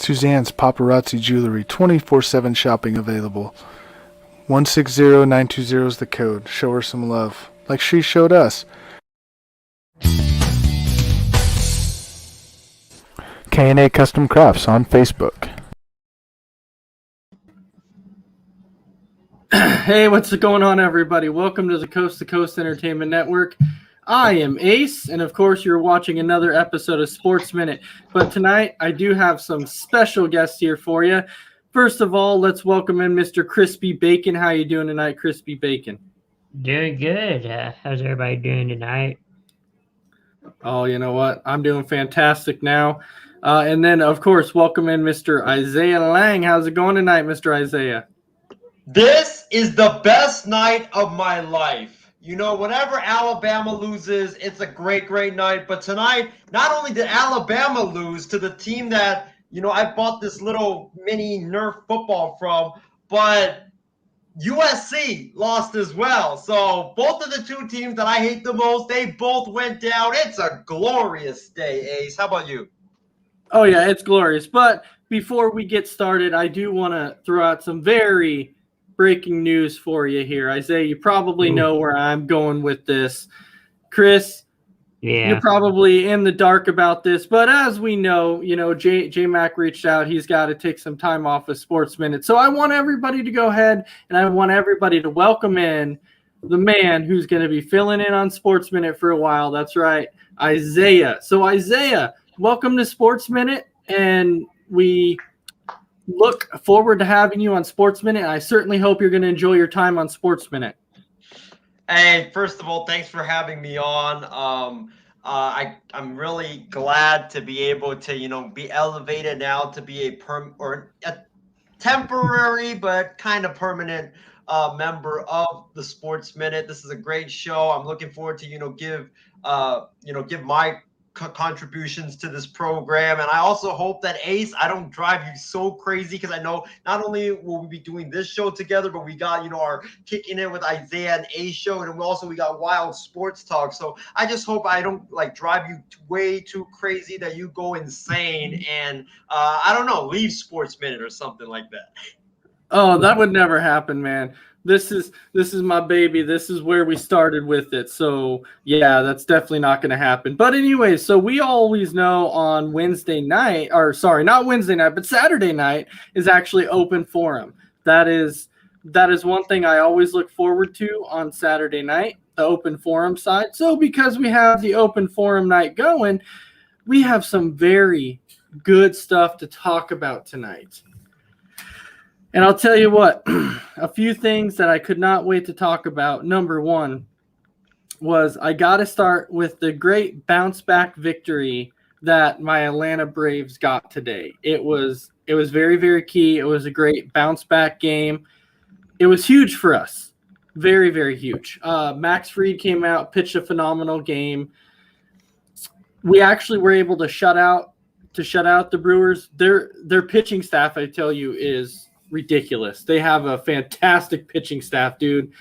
Suzanne's Paparazzi Jewelry, 24/7 shopping available. 160920 is the code. Show her some love, like she showed us. K&A Custom Crafts on Facebook. Hey, what's going on, everybody? Welcome to the Coast to Coast Entertainment Network. I am Ace, and of course, you're watching another episode of Sports Minute. But tonight, I do have some special guests here for you. First of all, let's welcome in Mr. Crispy Bacon. How you doing tonight, Crispy Bacon? Doing good. How's everybody doing tonight? Oh, you know what? I'm doing fantastic now. And then, of course, welcome in Mr. Isaiah Lang. How's it going tonight, Mr. Isaiah? This is the best night of my life. You know, whenever Alabama loses, it's a great, great night. But tonight, not only did Alabama lose to the team that, you know, I bought this little mini Nerf football from, but USC lost as well. So both of the two teams that I hate the most, they both went down. It's a glorious day, Ace. How about you? Oh, yeah, it's glorious. But before we get started, I do want to throw out some very breaking news for you here. Isaiah, you probably know where I'm going with this. Chris, you're probably in the dark about this, but as we know, you know, J-Mac reached out. He's got to take some time off of Sports Minute. So I want everybody to go ahead, and I want everybody to welcome in the man who's going to be filling in on Sports Minute for a while. That's right, Isaiah. So Isaiah, welcome to Sports Minute, and we look forward to having you on Sports Minute. I certainly hope you're going to enjoy your time on Sports Minute. Hey, first of all, thanks for having me on. I'm really glad to be able to, you know, be elevated now to be a temporary but kind of permanent member of the Sports Minute. This is a great show. I'm looking forward to, give my contributions to this program, and I also hope that Ace, I don't drive you so crazy, because I know not only will we be doing this show together, but we got our Kicking It with Isaiah and Ace show, and we got Wild Sports Talk. So I just hope I don't drive you way too crazy that you go insane and I don't know, leave Sports Minute or something like that. Oh, that would never happen, man. This is my baby. This is where we started with it. So, yeah, that's definitely not going to happen. But anyway, so we always know on Wednesday night, or sorry, not Wednesday night, but Saturday night is actually open forum. That is one thing I always look forward to on Saturday night, the open forum side. So because we have the open forum night going, we have some very good stuff to talk about tonight. And I'll tell you what, a few things that I could not wait to talk about. Number one was I got to start with the great bounce back victory that my Atlanta Braves got today. It was very, very key. It was a great bounce back game. It was huge for us. Very, very huge. Max Fried came out, pitched a phenomenal game. We actually were able to shut out the Brewers. Their pitching staff, I tell you, is ridiculous. They have a fantastic pitching staff, dude.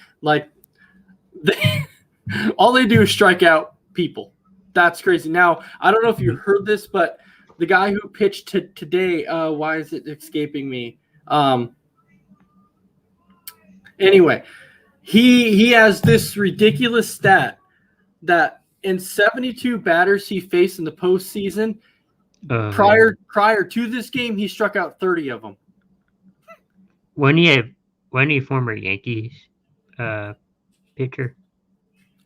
All they do is strike out people. That's crazy. Now, I don't know if you heard this, but the guy who pitched today, why is it escaping me? Anyway, he has this ridiculous stat that in 72 batters he faced in the postseason, prior to this game, he struck out 30 of them. When he former Yankees pitcher?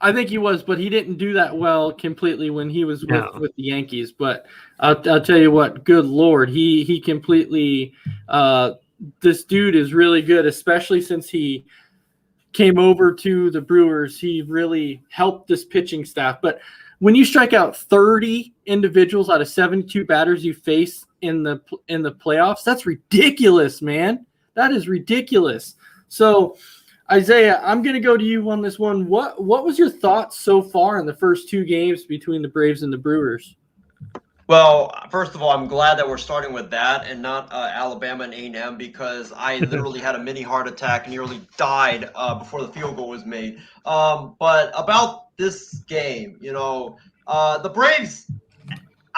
I think he was, but he didn't do that well completely when he was with the Yankees. But I'll tell you what, good Lord, he completely this dude is really good, especially since he came over to the Brewers. He really helped this pitching staff. But when you strike out 30 individuals out of 72 batters you face in the playoffs, that's ridiculous, man. That is ridiculous. So, Isaiah, I'm going to go to you on this one. What was your thoughts so far in the first two games between the Braves and the Brewers? Well, first of all, I'm glad that we're starting with that and not Alabama and A&M, because I literally had a mini heart attack, nearly died before the field goal was made. But about this game, the Braves,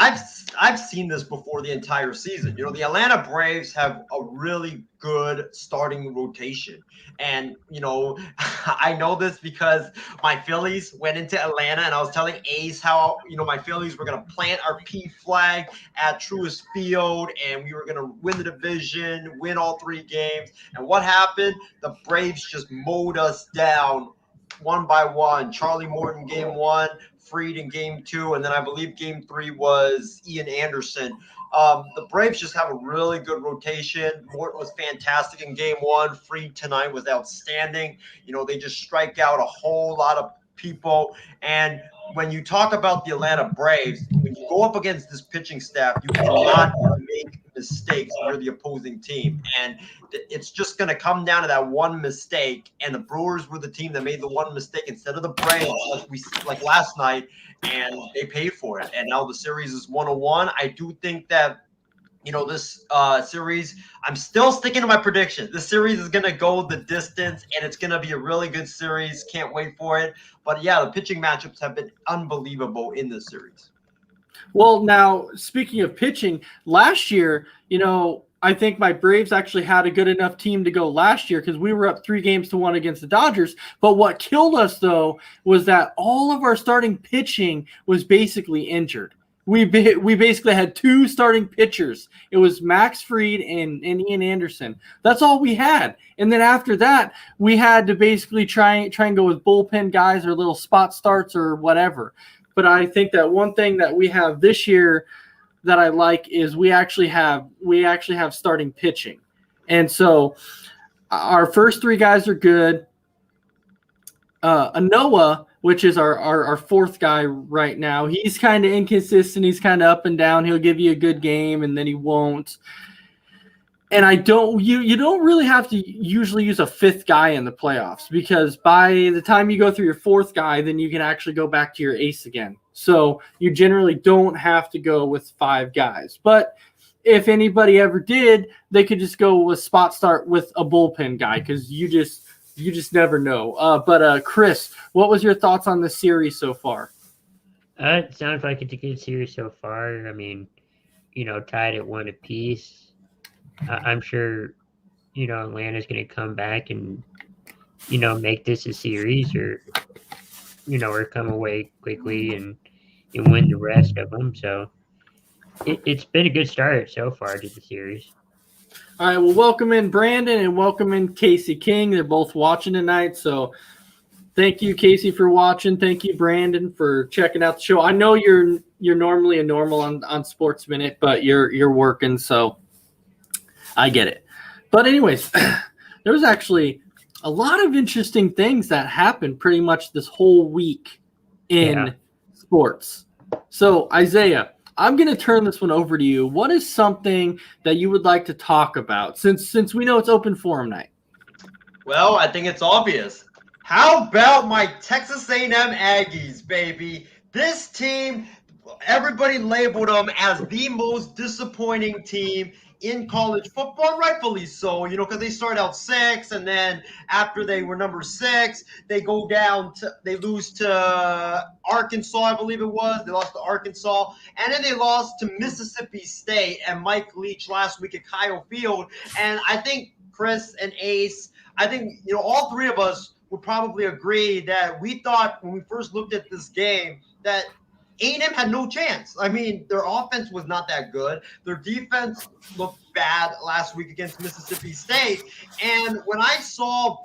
I've seen this before the entire season. You know, the Atlanta Braves have a really good starting rotation. And, you know, I know this because my Phillies went into Atlanta and I was telling Ace how, you know, my Phillies were going to plant our P flag at Truist Field and we were going to win the division, win all 3 games. And what happened? The Braves just mowed us down one by one. Charlie Morton game 1, Fried in game 2, and then I believe game 3 was Ian Anderson. The Braves just have a really good rotation. Morton was fantastic in game 1. Fried tonight was outstanding. You know, they just strike out a whole lot of people. And when you talk about the Atlanta Braves, when you go up against this pitching staff, you cannot make mistakes if you're the opposing team. And it's just going to come down to that one mistake. And the Brewers were the team that made the one mistake instead of the Braves, like last night, and they paid for it. And now the series is 1-1. I do think that, you know, this series, I'm still sticking to my prediction. The series is going to go the distance, and it's going to be a really good series. Can't wait for it. But, yeah, the pitching matchups have been unbelievable in this series. Well, now, speaking of pitching, last year, you know, I think my Braves actually had a good enough team to go last year because we were up 3-1 against the Dodgers. But what killed us, though, was that all of our starting pitching was basically injured. We basically had 2 starting pitchers. It was Max Fried and Ian Anderson. That's all we had. And then after that, we had to basically try and go with bullpen guys or little spot starts or whatever. But I think that one thing that we have this year that I like is we actually have starting pitching. And so our first 3 guys are good. Anoa, which is our 4th guy right now, he's kind of inconsistent. He's kind of up and down. He'll give you a good game and then he won't. And you don't really have to usually use a 5th guy in the playoffs because by the time you go through your 4th guy, then you can actually go back to your ace again. So you generally don't have to go with 5 guys. But if anybody ever did, they could just go with spot start with a bullpen guy because you just never know. But Chris, what was your thoughts on the series so far? It sounds like it's a good series so far. I mean, you know, tied at 1 apiece. I'm sure, you know, Atlanta's going to come back and, you know, make this a series or, you know, or come away quickly and win the rest of them. So it's been a good start so far to the series. All right, well, welcome in Brandon and welcome in Casey King. They're both watching tonight, so thank you, Casey, for watching. Thank you, Brandon, for checking out the show. I know you're normally a normal on Sports Minute, but you're working, so I get it. But anyways, there was actually a lot of interesting things that happened pretty much this whole week in sports. So, Isaiah, I'm going to turn this one over to you. What is something that you would like to talk about since we know it's open forum night? Well, I think it's obvious. How about my Texas A&M Aggies, baby? This team, everybody labeled them as the most disappointing team in college football, rightfully so, you know, because they start out 6, and then after they were number 6, they lose to Arkansas, I believe it was. They lost to Arkansas, and then they lost to Mississippi State and Mike Leach last week at Kyle Field. And I think Chris and Ace, I think, you know, all 3 of us would probably agree that we thought when we first looked at this game that A&M had no chance. I mean, their offense was not that good. Their defense looked bad last week against Mississippi State. And when I saw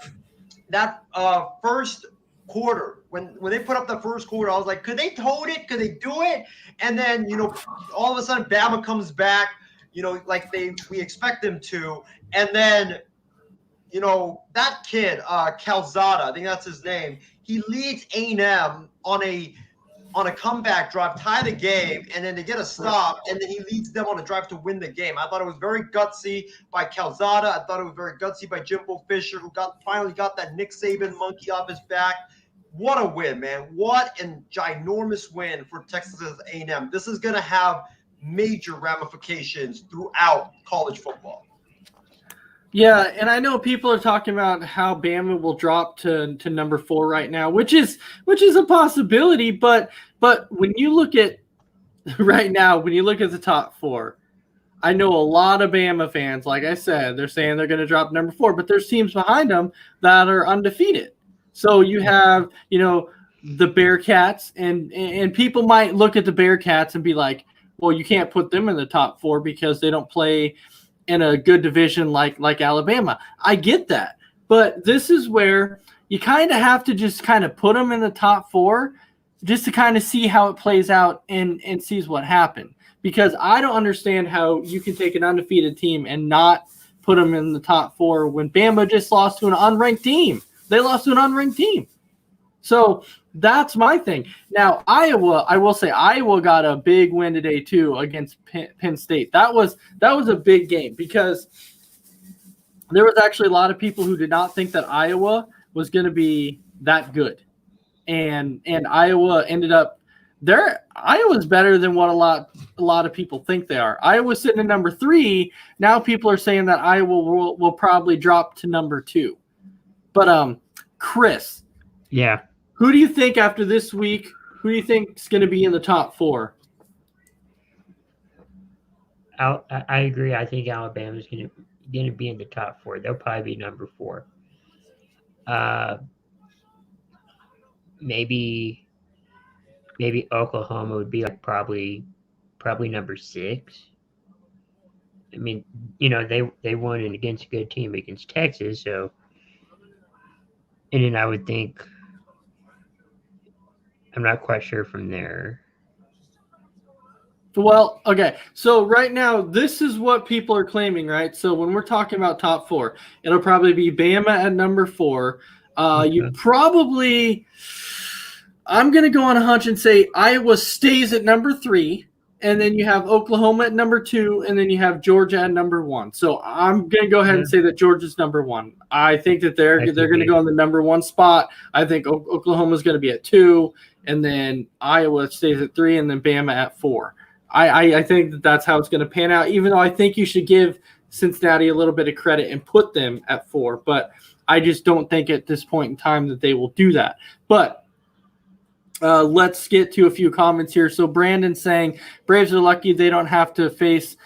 that first quarter, when they put up the first quarter, I was like, could they hold it? Could they do it? And then, you know, all of a sudden Bama comes back, you know, like we expect them to. And then, you know, that kid, Calzada, I think that's his name, he leads A&M on a comeback drive, tie the game, and then they get a stop, and then he leads them on a drive to win the game. I thought it was very gutsy by Calzada. I thought it was very gutsy by Jimbo Fisher, who finally got that Nick Saban monkey off his back. What a win, man. What a ginormous win for Texas A&M. This is going to have major ramifications throughout college football. Yeah, and I know people are talking about how Bama will drop to number 4 right now, which is a possibility. But when you look at right now, when you look at the top 4, I know a lot of Bama fans, like I said, they're saying they're going to drop number 4, but there's teams behind them that are undefeated. So you have, the Bearcats, and people might look at the Bearcats and be like, well, you can't put them in the top 4 because they don't play in a good division like Alabama. I get that. But this is where you kind of have to just kind of put them in the top 4 just to kind of see how it plays out and sees what happened. Because I don't understand how you can take an undefeated team and not put them in the top 4 when Bama just lost to an unranked team. They lost to an unranked team. So that's my thing. Now, Iowa, I will say Iowa got a big win today too against Penn State. That was a big game because there was actually a lot of people who did not think that Iowa was going to be that good. And Iowa ended up Iowa's better than what a lot of people think they are. Iowa's sitting at number 3. Now people are saying that Iowa will probably drop to number 2. But Chris, Yeah. who do you think after this week? Who do you think is going to be in the top 4? I agree. I think Alabama's going to be in the top 4. They'll probably be number 4. Maybe Oklahoma would be like probably number 6. I mean, they won against a good team against Texas, so. And then I would think, I'm not quite sure from there. Well, okay. So right now, this is what people are claiming, right? So when we're talking about top 4, it'll probably be Bama at number 4. You probably, I'm going to go on a hunch and say Iowa stays at number 3, and then you have Oklahoma at number 2, and then you have Georgia at number 1. So I'm going to go ahead and say that Georgia's number 1. I think that they're going to go in the number 1 spot. I think Oklahoma's going to be at 2, and then Iowa stays at 3, and then Bama at 4. I think that's how it's going to pan out, even though I think you should give Cincinnati a little bit of credit and put them at 4. But I just don't think at this point in time that they will do that. But let's get to a few comments here. So Brandon saying Braves are lucky they don't have to face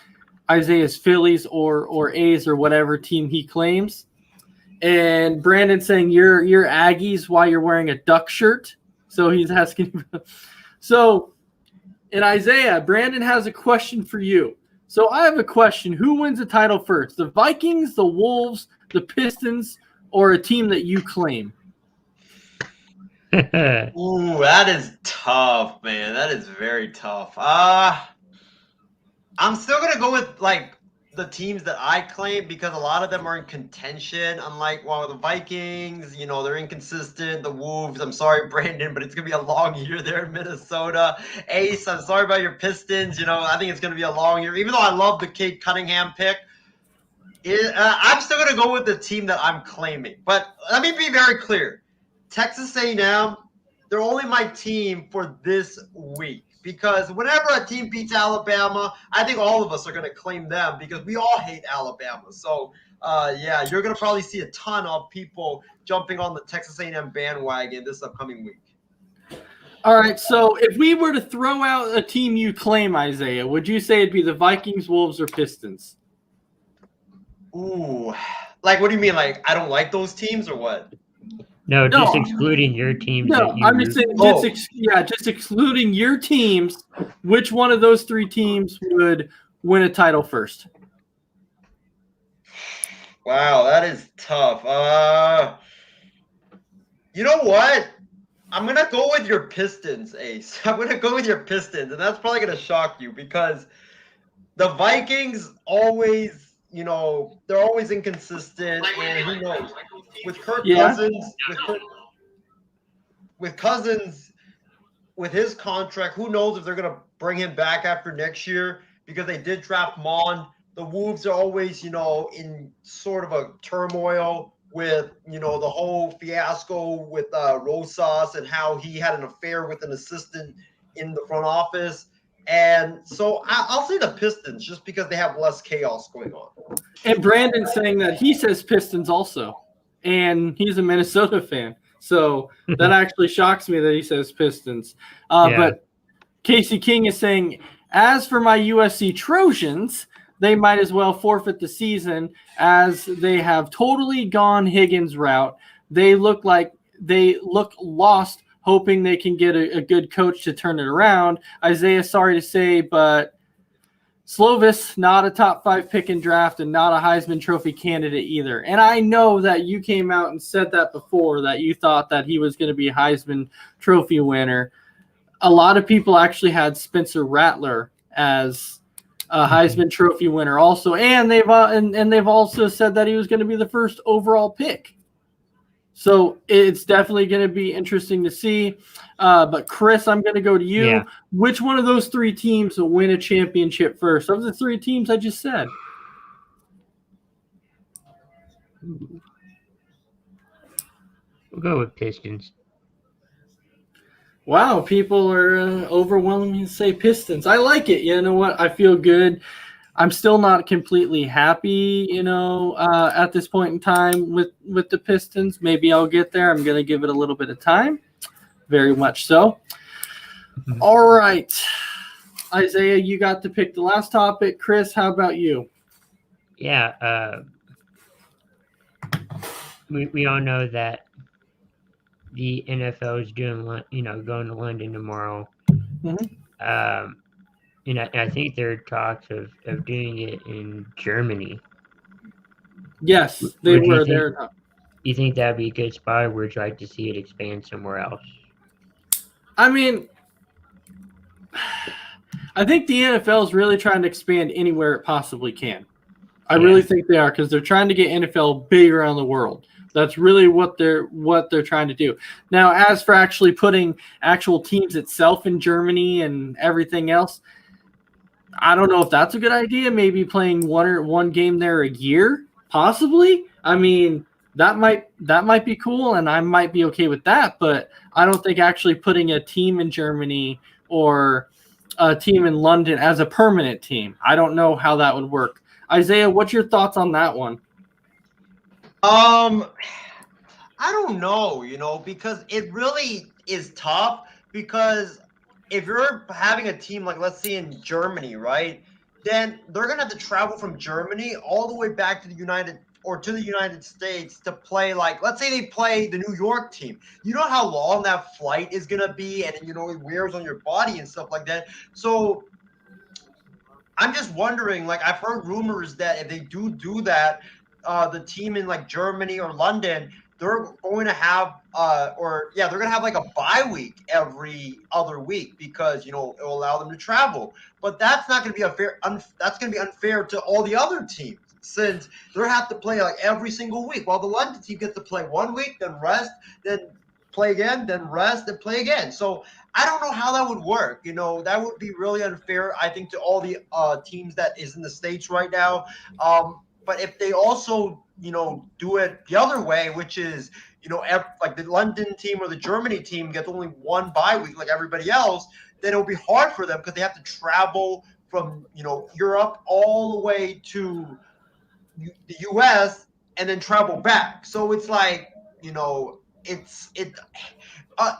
Isaiah's Phillies or A's or whatever team he claims. And Brandon saying you're Aggies while you're wearing a duck shirt. So he's asking. So, and Isaiah, Brandon has a question for you. So I have a question. Who wins the title first? The Vikings, the Wolves, the Pistons, or a team that you claim? Ooh, that is tough, man. That is very tough. I'm still gonna go with the teams that I claim because a lot of them are in contention. Unlike the Vikings, they're inconsistent. The Wolves, I'm sorry, Brandon, but it's gonna be a long year there in Minnesota. Ace, I'm sorry about your Pistons. I think it's gonna be a long year. Even though I love the Cade Cunningham pick, I'm still gonna go with the team that I'm claiming. But let me be very clear. Texas A&M, they're only my team for this week because whenever a team beats Alabama, I think all of us are going to claim them because we all hate Alabama. So, you're going to probably see a ton of people jumping on the Texas A&M bandwagon this upcoming week. All right, so if we were to throw out a team you claim, Isaiah, would you say it'd be the Vikings, Wolves, or Pistons? Ooh, what do you mean? I don't like those teams or what? No, just excluding your teams. No, I'm just saying, just excluding your teams. Which one of those 3 teams would win a title first? Wow, that is tough. You know what? I'm going to go with your Pistons, Ace. I'm going to go with your Pistons, and that's probably going to shock you because the Vikings always – they're always inconsistent, and who knows? With Kirk Cousins, with Cousins, with his contract, who knows if they're going to bring him back after next year because they did draft Mond. The Wolves are always, in sort of a turmoil with, the whole fiasco with Rosas and how he had an affair with an assistant in the front office. And so I'll say the Pistons just because they have less chaos going on. And Brandon's saying that he says Pistons also, and he's a Minnesota fan. So that actually shocks me that he says Pistons. But Casey King is saying, as for my USC Trojans, they might as well forfeit the season as they have totally gone Higgins route. They look lost, hoping they can get a good coach to turn it around. Isaiah, sorry to say, but Slovis, not a top 5 pick in draft and not a Heisman Trophy candidate either. And I know that you came out and said that before, that you thought that he was going to be a Heisman Trophy winner. A lot of people actually had Spencer Rattler as a Heisman Trophy winner also, and they've also said that he was going to be the first overall pick. So it's definitely going to be interesting to see. But Chris, I'm going to go to you. Yeah. Which one of those 3 teams will win a championship first? Of the 3 teams I just said. We'll go with Pistons. Wow, people are overwhelming to say Pistons. I like it. You know what? I feel good. I'm still not completely happy, at this point in time with the Pistons. Maybe I'll get there. I'm going to give it a little bit of time. Very much so. All right. Isaiah, you got to pick the last topic. Chris, how about you? Yeah. We all know that the NFL is doing, going to London tomorrow. Mm-hmm. And I think there are talks of doing it in Germany. Yes, they were there. You think that would be a good spot, or would you like to see it expand somewhere else? I mean, I think the NFL is really trying to expand anywhere it possibly can. I really think they are, because they're trying to get NFL big around the world. That's really what they're trying to do. Now, as for actually putting actual teams itself in Germany and everything else, I don't know if that's a good idea. Maybe playing one game there a year, possibly. I mean, that might be cool, and I might be okay with that. But I don't think actually putting a team in Germany or a team in London as a permanent team, I don't know how that would work. Isaiah, what's your thoughts on that one? I don't know, because it really is tough, because if you're having a team like, let's say, in Germany, right, then they're going to have to travel from Germany all the way back to the United States to play, like, let's say they play the New York team. You know how long that flight is going to be, and it wears on your body and stuff like that. So I'm just wondering, like, I've heard rumors that if they do that, the team in like Germany or London, they're going to have they're going to have like a bye week every other week, because it will allow them to travel. But that's not going to be that's going to be unfair to all the other teams, since they have to play like every single week, while the London team gets to play 1 week, then rest, then play again, then rest, then play again. So I don't know how that would work. That would be really unfair, I think, to all the teams that is in the States right now. But if they also, do it the other way, which is, like the London team or the Germany team gets only 1 bye week like everybody else, then it'll be hard for them, because they have to travel from, Europe all the way to the U.S. and then travel back. So it's like,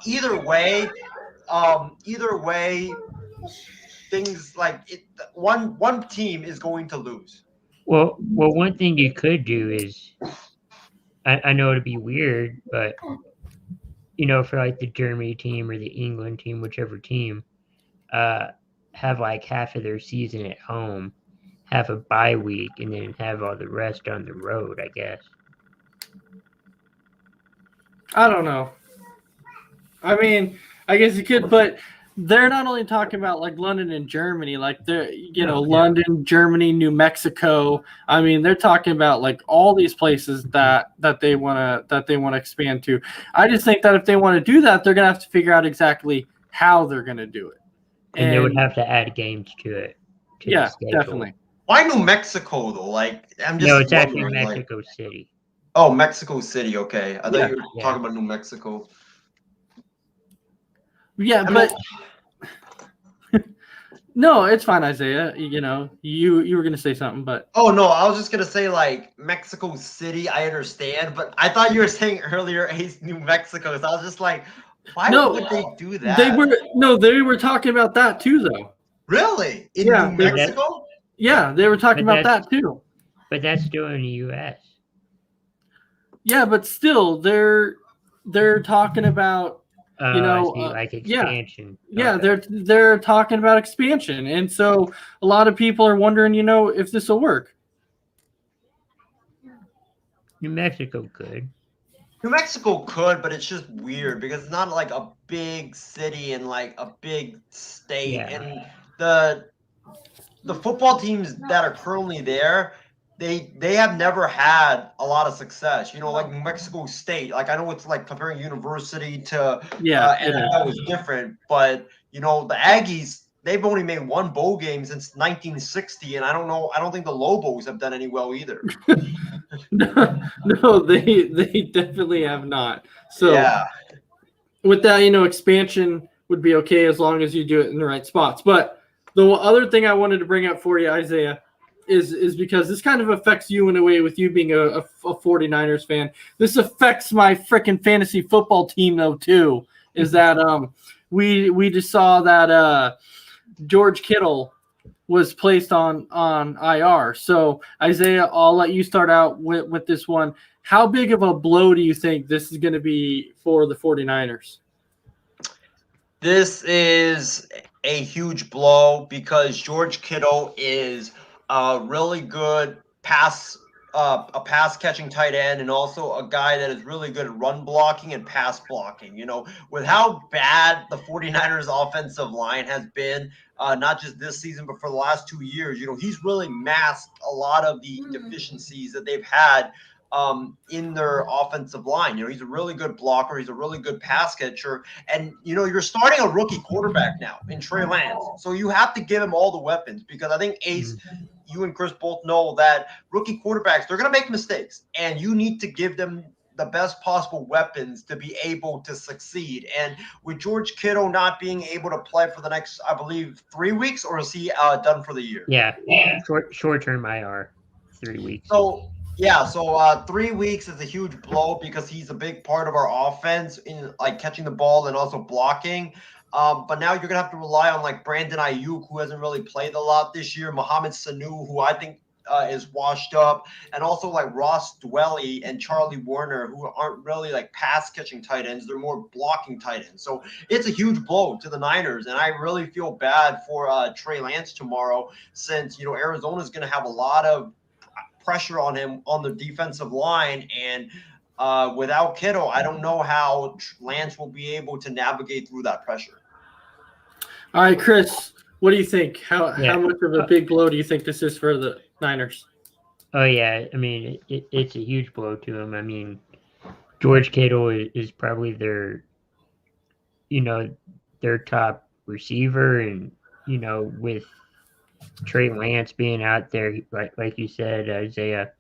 either way, things like it. One team is going to lose. Well, one thing you could do is, I know it'd be weird, but for like the Germany team or the England team, whichever team, have like half of their season at home, have a bye week, and then have all the rest on the road, I guess. I don't know. I mean, I guess you could, but they're not only talking about like London and Germany, like they're London, Germany, New Mexico. I mean, they're talking about like all these places that they want to expand to. I just think that if they want to do that, they're gonna have to figure out exactly how they're gonna do it, and they would have to add games to it. Yeah, definitely. Why New Mexico though? Like, I'm just it's actually Mexico City. Oh, Mexico City. Okay, I thought you were talking about New Mexico. Yeah, but no, it's fine, Isaiah. You were gonna say something, but oh no, I was just gonna say like Mexico City. I understand, but I thought you were saying earlier, New Mexico. So I was just like, Why No, would they do that? They were talking about that too, though. Really? In Yeah, New they- Mexico? Yeah, they were talking But about that too. But that's still in the U.S. Yeah, but still, they're talking about Oh, I see, like expansion. yeah, Okay. they're talking about expansion, and so a lot of people are wondering, if this will work. New Mexico could. New Mexico could, but it's just weird because it's not like a big city and like a big state. Yeah. And the football teams that are currently there, they have never had a lot of success. Like New Mexico State. Like I know it's like comparing university to NFL is different, but the Aggies, they've only made one bowl game since 1960, and I don't think the Lobos have done any well either. No, they definitely have not. So Yeah. with that, expansion would be okay as long as you do it in the right spots. But the other thing I wanted to bring up for you, Isaiah, is because this kind of affects you in a way with you being a 49ers fan. This affects my freaking fantasy football team though too. Is that we just saw that George Kittle was placed on IR. So Isaiah, I'll let you start out with this one. How big of a blow do you think this is going to be for the 49ers? This is a huge blow because George Kittle is a really good a pass catching tight end, and also a guy that is really good at run blocking and pass blocking. With how bad the 49ers offensive line has been, not just this season, but for the last 2 years, he's really masked a lot of the deficiencies that they've had in their offensive line. He's a really good blocker. He's a really good pass catcher. And, you're starting a rookie quarterback now in Trey Lance. So you have to give him all the weapons, because I think, Ace, you and Chris both know that rookie quarterbacks, they're going to make mistakes, and you need to give them the best possible weapons to be able to succeed. And with George Kittle not being able to play for the next, I believe, 3 weeks, or is he done for the year? Yeah, short-term IR, 3 weeks. So 3 weeks is a huge blow because he's a big part of our offense in like catching the ball and also blocking. But now you're gonna have to rely on like Brandon Ayuk, who hasn't really played a lot this year, Mohamed Sanu, who I think is washed up, and also like Ross Dwelly and Charlie Warner, who aren't really like pass catching tight ends. They're more blocking tight ends. So it's a huge blow to the Niners, and I really feel bad for Trey Lance tomorrow, since Arizona's gonna have a lot of pressure on him on the defensive line, and without Kittle, I don't know how Lance will be able to navigate through that pressure. All right, Chris, what do you think? How much of a big blow do you think this is for the Niners? Oh yeah, I mean it's a huge blow to him. I mean, George Kittle is probably their top receiver, and with Trey Lance being out there, like you said, Isaiah,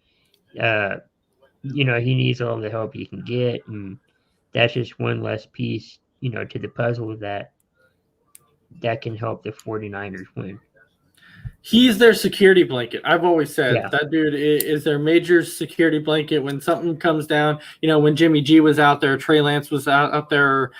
he needs all the help he can get, and that's just one less piece, to the puzzle that can help the 49ers win. He's their security blanket. I've always said that dude is their major security blanket when something comes down. When Jimmy G was out there, Trey Lance was out there.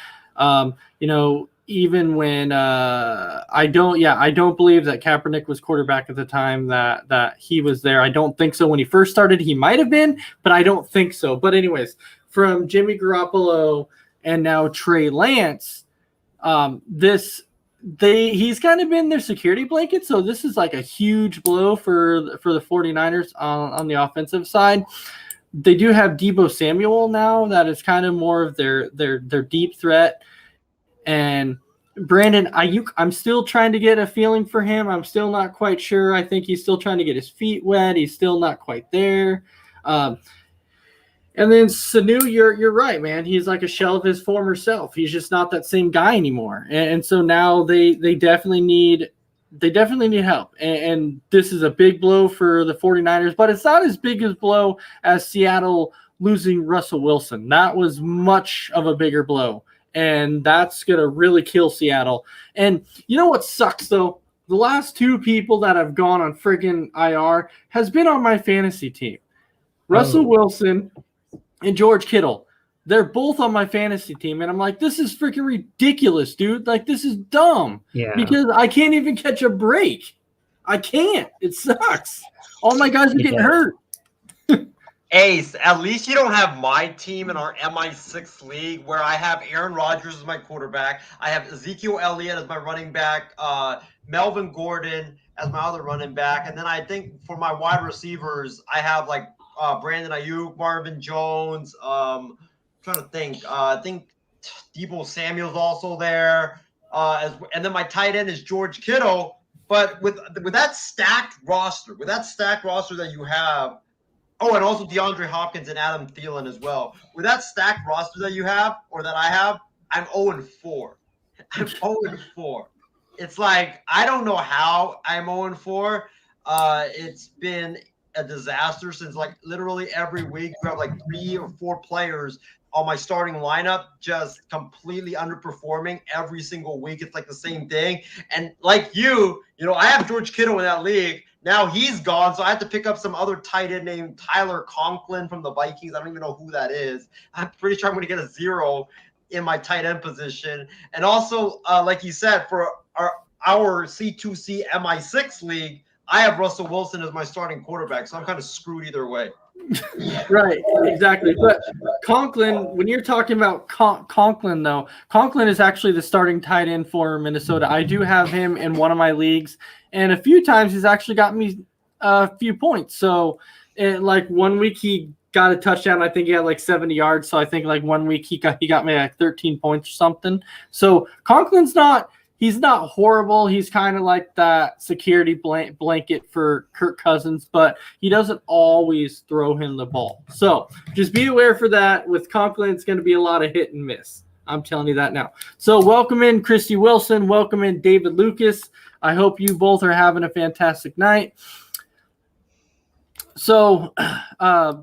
Even when I don't believe that Kaepernick was quarterback at the time that he was there. I don't think so when he first started. He might have been, but I don't think so. But anyways, from Jimmy Garoppolo and now Trey Lance, he's kind of been their security blanket. So this is like a huge blow for the 49ers on the offensive side. They do have Deebo Samuel now. That is kind of more of their deep threat. And Brandon Ayuk, I'm still trying to get a feeling for him. I'm still not quite sure. I think he's still trying to get his feet wet. He's still not quite there. And then Sanu, you're right, man. He's like a shell of his former self. He's just not that same guy anymore. And so now they definitely need help. And this is a big blow for the 49ers, but it's not as big a blow as Seattle losing Russell Wilson. That was much of a bigger blow. And that's going to really kill Seattle. And you know what sucks, though? The last two people that have gone on friggin' IR has been on my fantasy team. Russell Wilson and George Kittle. they're both on my fantasy team, and I'm like, this is freaking ridiculous, dude. Like, this is dumb. Yeah. Because I can't even catch a break. I can't. It sucks. All my guys are getting hurt. Ace, at least you don't have my team in our MI6 league where I have Aaron Rodgers as my quarterback. I have Ezekiel Elliott as my running back, Melvin Gordon as my other running back. And then I think for my wide receivers, I have like Brandon Ayuk, Marvin Jones. I'm trying to think. I think Deebo Samuel's also there. And then my tight end is George Kittle. But with that stacked roster, that you have, oh, and also DeAndre Hopkins and Adam Thielen as well. With that stacked roster that you have, or that I have, I'm 0-4. I'm 0-4. It's like, I don't know how I'm 0-4. It's been a disaster since like literally every week we have like 3 or 4 players on my starting lineup just completely underperforming every single week. It's like the same thing. And like you know, I have George Kittle in that league. Now he's gone, so I have to pick up some other tight end named Tyler Conklin from the Vikings. I don't even know who that is. I'm pretty sure I'm going to get a 0 in my tight end position. And also, like you said, for our C2C MI6 league, I have Russell Wilson as my starting quarterback, so I'm kind of screwed either way. Right, exactly. But Conklin, when you're talking about Conklin, though, Conklin is actually the starting tight end for Minnesota. I do have him in one of my leagues, and a few times he's actually got me a few points. So, like 1 week he got a touchdown. I think he had like 70 yards. So I think like 1 week he got me like 13 points or something. So Conklin's he's not horrible. He's kind of like that security blanket for Kirk Cousins, but he doesn't always throw him the ball. So just be aware for that. With Conklin, it's going to be a lot of hit and miss. I'm telling you that now. So welcome in Christy Wilson. Welcome in David Lucas. I hope you both are having a fantastic night. So,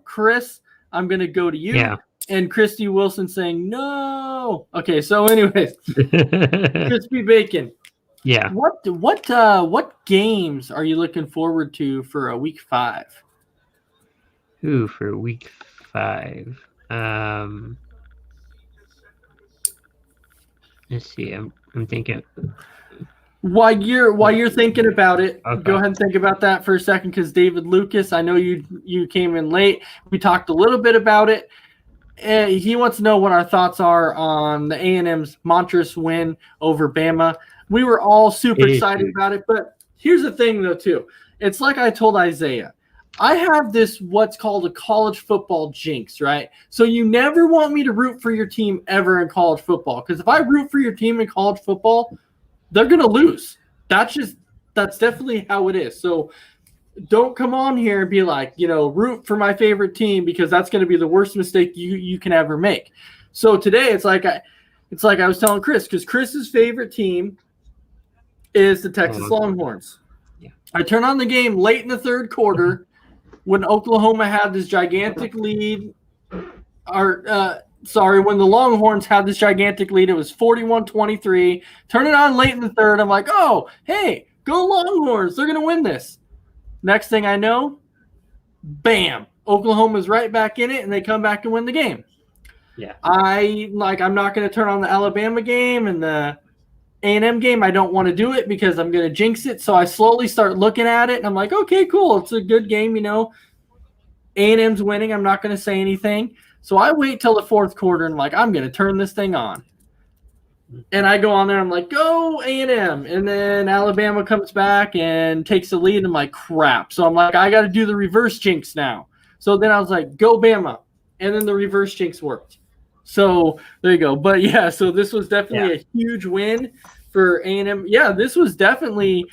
Chris, I'm going to go to you. Yeah. And Christy Wilson saying no. Okay, so anyways, Crispy Bacon. Yeah. What games are you looking forward to for week 5? Ooh, for week 5. Let's see. I'm thinking. While you're thinking about it, Okay. Go ahead and think about that for a second, because David Lucas, I know you came in late. We talked a little bit about it. He wants to know what our thoughts are on the A&M's monstrous win over Bama. We were all super excited about it, but here's the thing, though, too. It's like I told Isaiah. I have this what's called a college football jinx, right? So you never want me to root for your team ever in college football, because if I root for your team in college football, they're going to lose. That's definitely how it is. So don't come on here and be like, root for my favorite team, because that's going to be the worst mistake you can ever make. So today it's like I was telling Chris, because Chris's favorite team is the Texas Longhorns. Yeah. I turn on the game late in the third quarter when Oklahoma had this gigantic lead. When the Longhorns had this gigantic lead, it was 41-23. Turn it on late in the third. I'm like, oh, hey, go Longhorns. They're going to win this. Next thing I know, bam, Oklahoma's right back in it, and they come back and win the game. Yeah. I'm not going to turn on the Alabama game and the A&M game. I don't want to do it because I'm going to jinx it. So I slowly start looking at it, and I'm like, okay, cool. It's a good game, A&M's winning. I'm not going to say anything. So I wait till the fourth quarter, and I'm like, I'm going to turn this thing on. And I go on there, I'm like, go A&M. And then Alabama comes back and takes the lead. And I'm like, crap. So I'm like, I got to do the reverse jinx now. So then I was like, go Bama. And then the reverse jinx worked. So there you go. But, yeah, so this was definitely a huge win for A&M. Yeah, this was definitely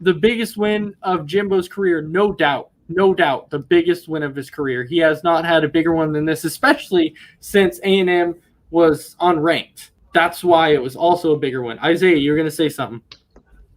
the biggest win of Jimbo's career, no doubt. No doubt the biggest win of his career. He has not had a bigger one than this, especially since A&M was unranked. That's why it was also a bigger one. Isaiah, you were going to say something.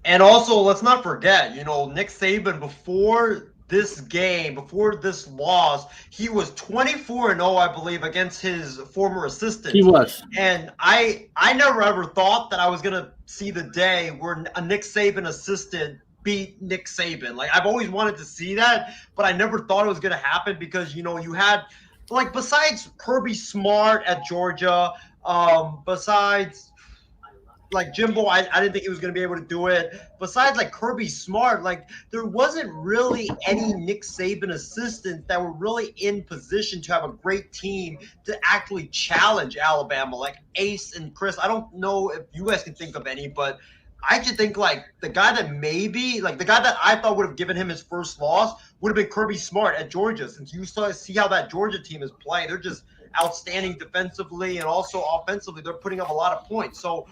And also, let's not forget, Nick Saban, before this game, before this loss, he was 24-0, I believe, against his former assistant. He was. And I never ever thought that I was going to see the day where a Nick Saban assistant beat Nick Saban. Like, I've always wanted to see that, but I never thought it was going to happen because, you had like besides Kirby Smart at Georgia, besides like Jimbo, I didn't think he was going to be able to do it. Besides like Kirby Smart, like there wasn't really any Nick Saban assistants that were really in position to have a great team to actually challenge Alabama, like Ace and Chris. I don't know if you guys can think of any, but I just think like the guy that I thought would have given him his first loss would have been Kirby Smart at Georgia, since you see how that Georgia team is playing. They're just outstanding defensively and also offensively. They're putting up a lot of points. So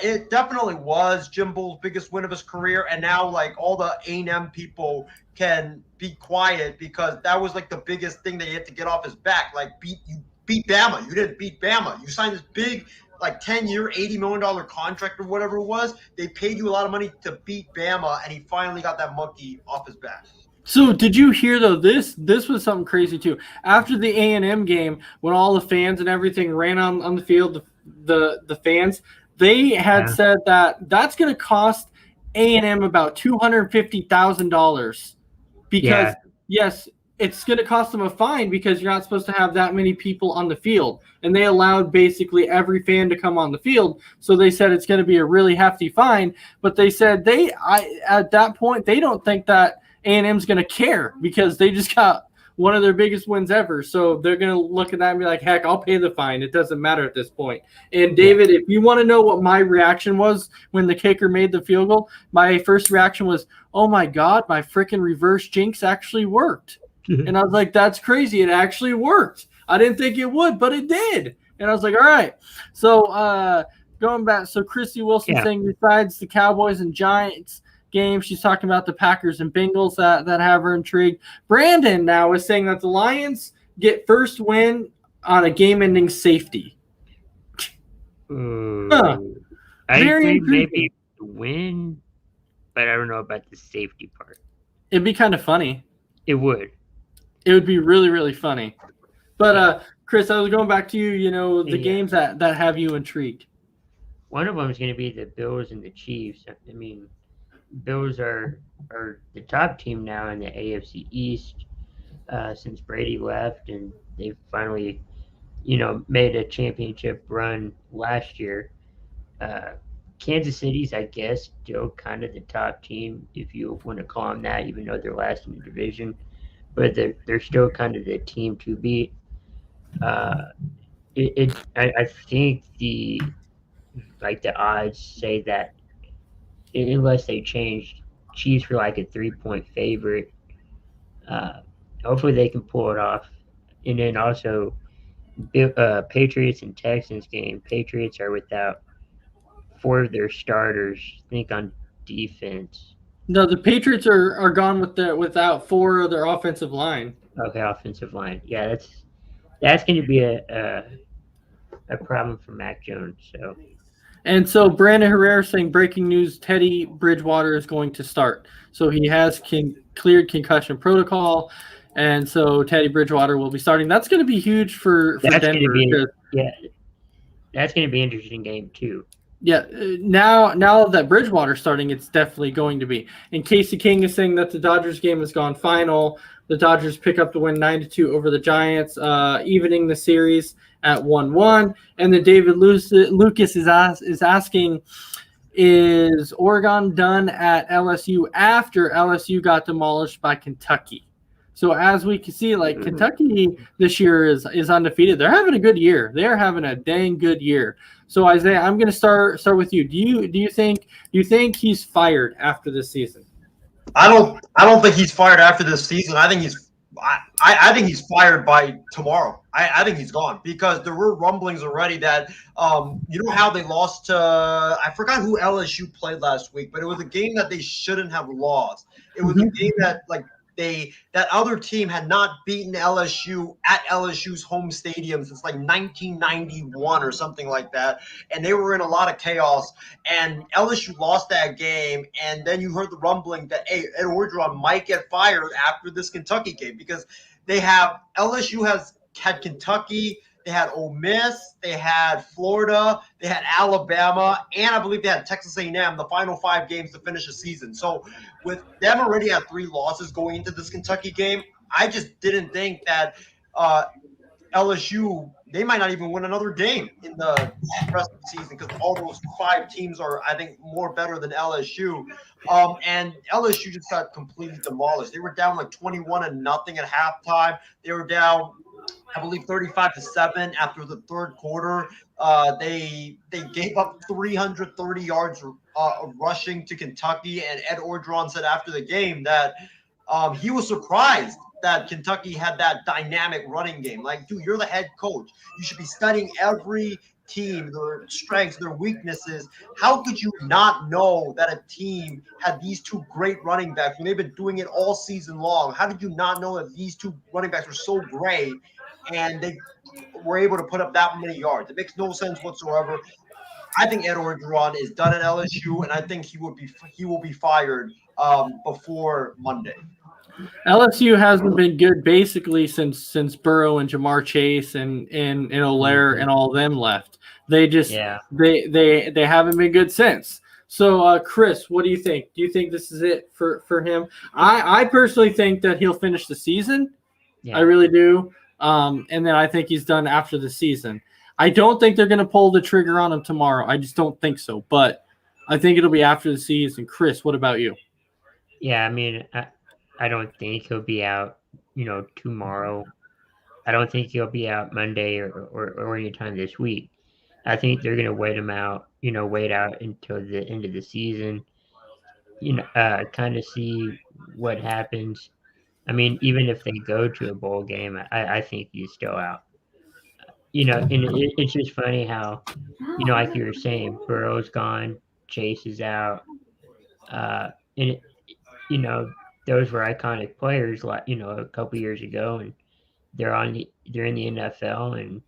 it definitely was Jimbo's biggest win of his career, and now like all the A&M people can be quiet because that was like the biggest thing that he had to get off his back. Like you beat Bama, you didn't beat Bama. You signed this big like 10-year, $80 million contract or whatever it was. They paid you a lot of money to beat Bama, and he finally got that monkey off his back. So did you hear though? This was something crazy too. After the A&M game, when all the fans and everything ran on the field, the fans. They had said that that's going to cost A&M about $250,000 because, yes, it's going to cost them a fine because you're not supposed to have that many people on the field. And they allowed basically every fan to come on the field. So they said it's going to be a really hefty fine. But they said at that point, they don't think that A&M's going to care because they just got one of their biggest wins ever. So they're going to look at that and be like, heck, I'll pay the fine. It doesn't matter at this point. And David, if you want to know what my reaction was when the kicker made the field goal, my first reaction was, oh my God, my freaking reverse jinx actually worked. And I was like, that's crazy. It actually worked. I didn't think it would, but it did. And I was like, all right. So going back, so Christy Wilson saying besides the Cowboys and Giants game, she's talking about the Packers and Bengals that have her intrigued. Brandon now is saying that the Lions get first win on a game-ending safety. I think maybe win, but I don't know about the safety part. It'd be kind of funny. It would. It would be really, really funny. But Chris, I was going back to you. The games that have you intrigued. One of them is going to be the Bills and the Chiefs. I mean, Bills are the top team now in the AFC East since Brady left, and they've finally, made a championship run last year. Kansas City's, I guess, still kind of the top team, if you want to call them that, even though they're last in the division. But they're still kind of the team to beat. I think the odds say that unless they change, Chiefs are like a 3-point favorite. Hopefully they can pull it off. And then also Patriots and Texans game. Patriots are without 4 of their starters, I think, on defense. No, the Patriots are gone without 4 of their offensive line. Okay, offensive line. Yeah, that's going to be a problem for Mac Jones. And so Brandon Herrera saying breaking news: Teddy Bridgewater is going to start. So he has cleared concussion protocol, and so Teddy Bridgewater will be starting. That's going to be huge for Denver. That's going to be an interesting game too. Yeah, now that Bridgewater's starting, it's definitely going to be. And Casey King is saying that the Dodgers game has gone final. The Dodgers pick up the win 9-2 over the Giants, evening the series at 1-1. And then David Lucas is asking, is Oregon done at LSU after LSU got demolished by Kentucky? So as we can see, like Kentucky this year is undefeated. They're having a good year. They're having a dang good year. So Isaiah, I'm going to start with you. Do you think he's fired after this season? I don't think he's fired after this season. I think he's fired by tomorrow. I think he's gone because there were rumblings already that you know how they lost to, I forgot who LSU played last week, but it was a game that they shouldn't have lost. It was a game that that other team had not beaten LSU at LSU's home stadium since like 1991 or something like that, and they were in a lot of chaos. And LSU lost that game, and then you heard the rumbling that Ed Orgeron might get fired after this Kentucky game because LSU had Kentucky. They had Ole Miss, they had Florida, they had Alabama, and I believe they had Texas A&M, the final 5 games to finish the season. So with them already at 3 losses going into this Kentucky game, I just didn't think that LSU, they might not even win another game in the rest of the season because all those 5 teams are, I think, more better than LSU. And LSU just got completely demolished. They were down like 21-0 at halftime. They were down, I believe, 35-7 after the third quarter. They gave up 330 yards rushing to Kentucky, and Ed Orgeron said after the game that he was surprised that Kentucky had that dynamic running game. Like, dude, you're the head coach. You should be studying every team, their strengths, their weaknesses. How could you not know that a team had these 2 great running backs when they've been doing it all season long? How did you not know that these 2 running backs were so great and they were able to put up that many yards? It makes no sense whatsoever. I think Ed Orgeron is done at LSU, and I think he will be fired before Monday. LSU hasn't been good basically since Burrow and Jamar Chase and Olaire and all of them left. They just they haven't been good since. So Chris, what do you think? Do you think this is it for him? I personally think that he'll finish the season. Yeah. I really do. And then I think he's done after the season. I don't think they're going to pull the trigger on him tomorrow. I just don't think so. But I think it'll be after the season. Chris, what about you? Yeah, I mean, I don't think he'll be out, tomorrow. I don't think he'll be out Monday or anytime this week. I think they're going to wait him out, wait out until the end of the season, kind of see what happens. I mean, even if they go to a bowl game, I think he's still out. And it's just funny how, like you were saying, Burrow's gone, Chase is out, and those were iconic players, like a couple years ago, and they're in the NFL, and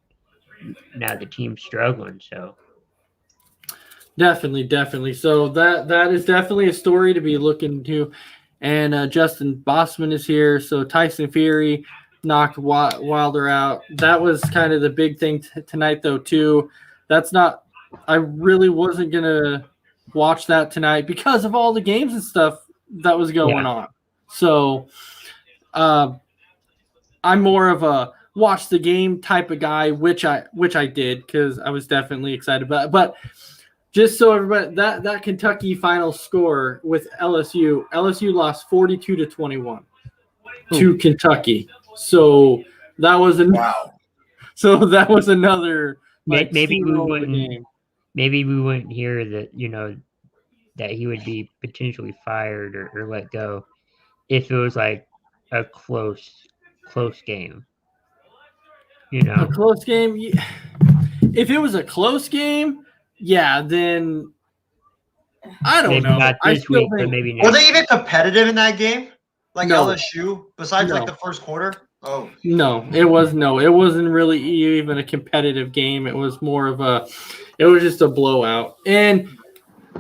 now the team's struggling. So definitely. So that is definitely a story to be looking to. And Justin Bossman is here. So Tyson Fury knocked Wilder out. That was kind of the big thing tonight, though, too. I really wasn't going to watch that tonight because of all the games and stuff that was going on. So I'm more of a watch the game type of guy, which I did because I was definitely excited about it. But just so everybody, that Kentucky final score with LSU lost 42-21 to Kentucky. So that was wow. So that was another maybe we wouldn't hear that that he would be potentially fired or let go if it was like a close game. A close game. If it was a close game, yeah, then I don't know. Not this week, but maybe next. Were they even competitive in that game? Like LSU, besides like the first quarter? Oh. No, it wasn't really even a competitive game. It was more of it was just a blowout. And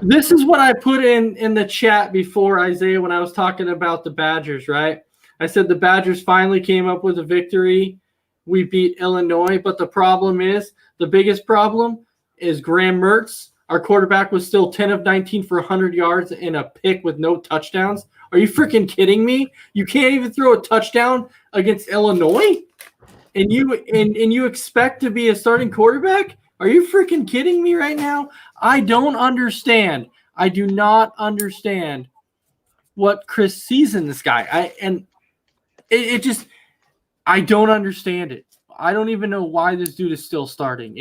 this is what I put in the chat before, Isaiah, when I was talking about the Badgers, right? I said the Badgers finally came up with a victory. We beat Illinois, but the biggest problem is Graham Mertz. Our quarterback was still 10 of 19 for 100 yards and a pick with no touchdowns. Are you freaking kidding me? You can't even throw a touchdown against Illinois? And you expect to be a starting quarterback? Are you freaking kidding me right now? I don't understand. I do not understand what Chris sees in this guy. I don't understand it. I don't even know why this dude is still starting.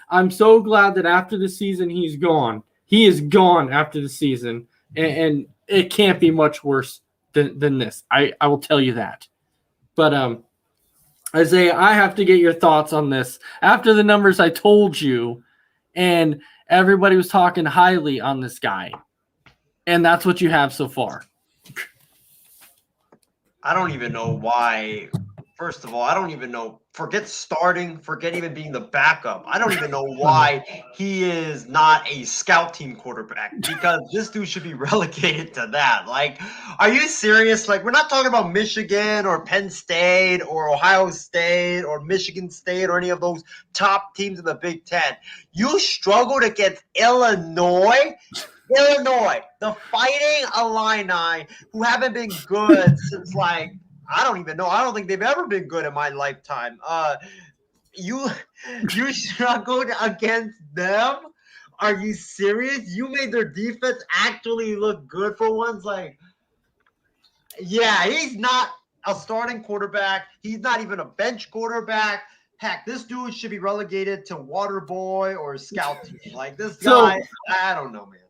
I'm so glad that after the season he's gone. He is gone after the season, and it can't be much worse than this. I will tell you that. But Isaiah, I have to get your thoughts on this. After the numbers I told you, and everybody was talking highly on this guy, and that's what you have so far. I don't even know why. First of all, I don't even know. Forget starting. Forget even being the backup. I don't even know why he is not a scout team quarterback, because this dude should be relegated to that. Like, are you serious? Like, we're not talking about Michigan or Penn State or Ohio State or Michigan State or any of those top teams in the Big Ten. You struggled against Illinois, the Fighting Illini, who haven't been good since I don't even know. I don't think they've ever been good in my lifetime. You struggled against them? Are you serious? You made their defense actually look good for once? Like, yeah, he's not a starting quarterback. He's not even a bench quarterback. Heck, this dude should be relegated to water boy or scout team. Like, this guy, I don't know, man.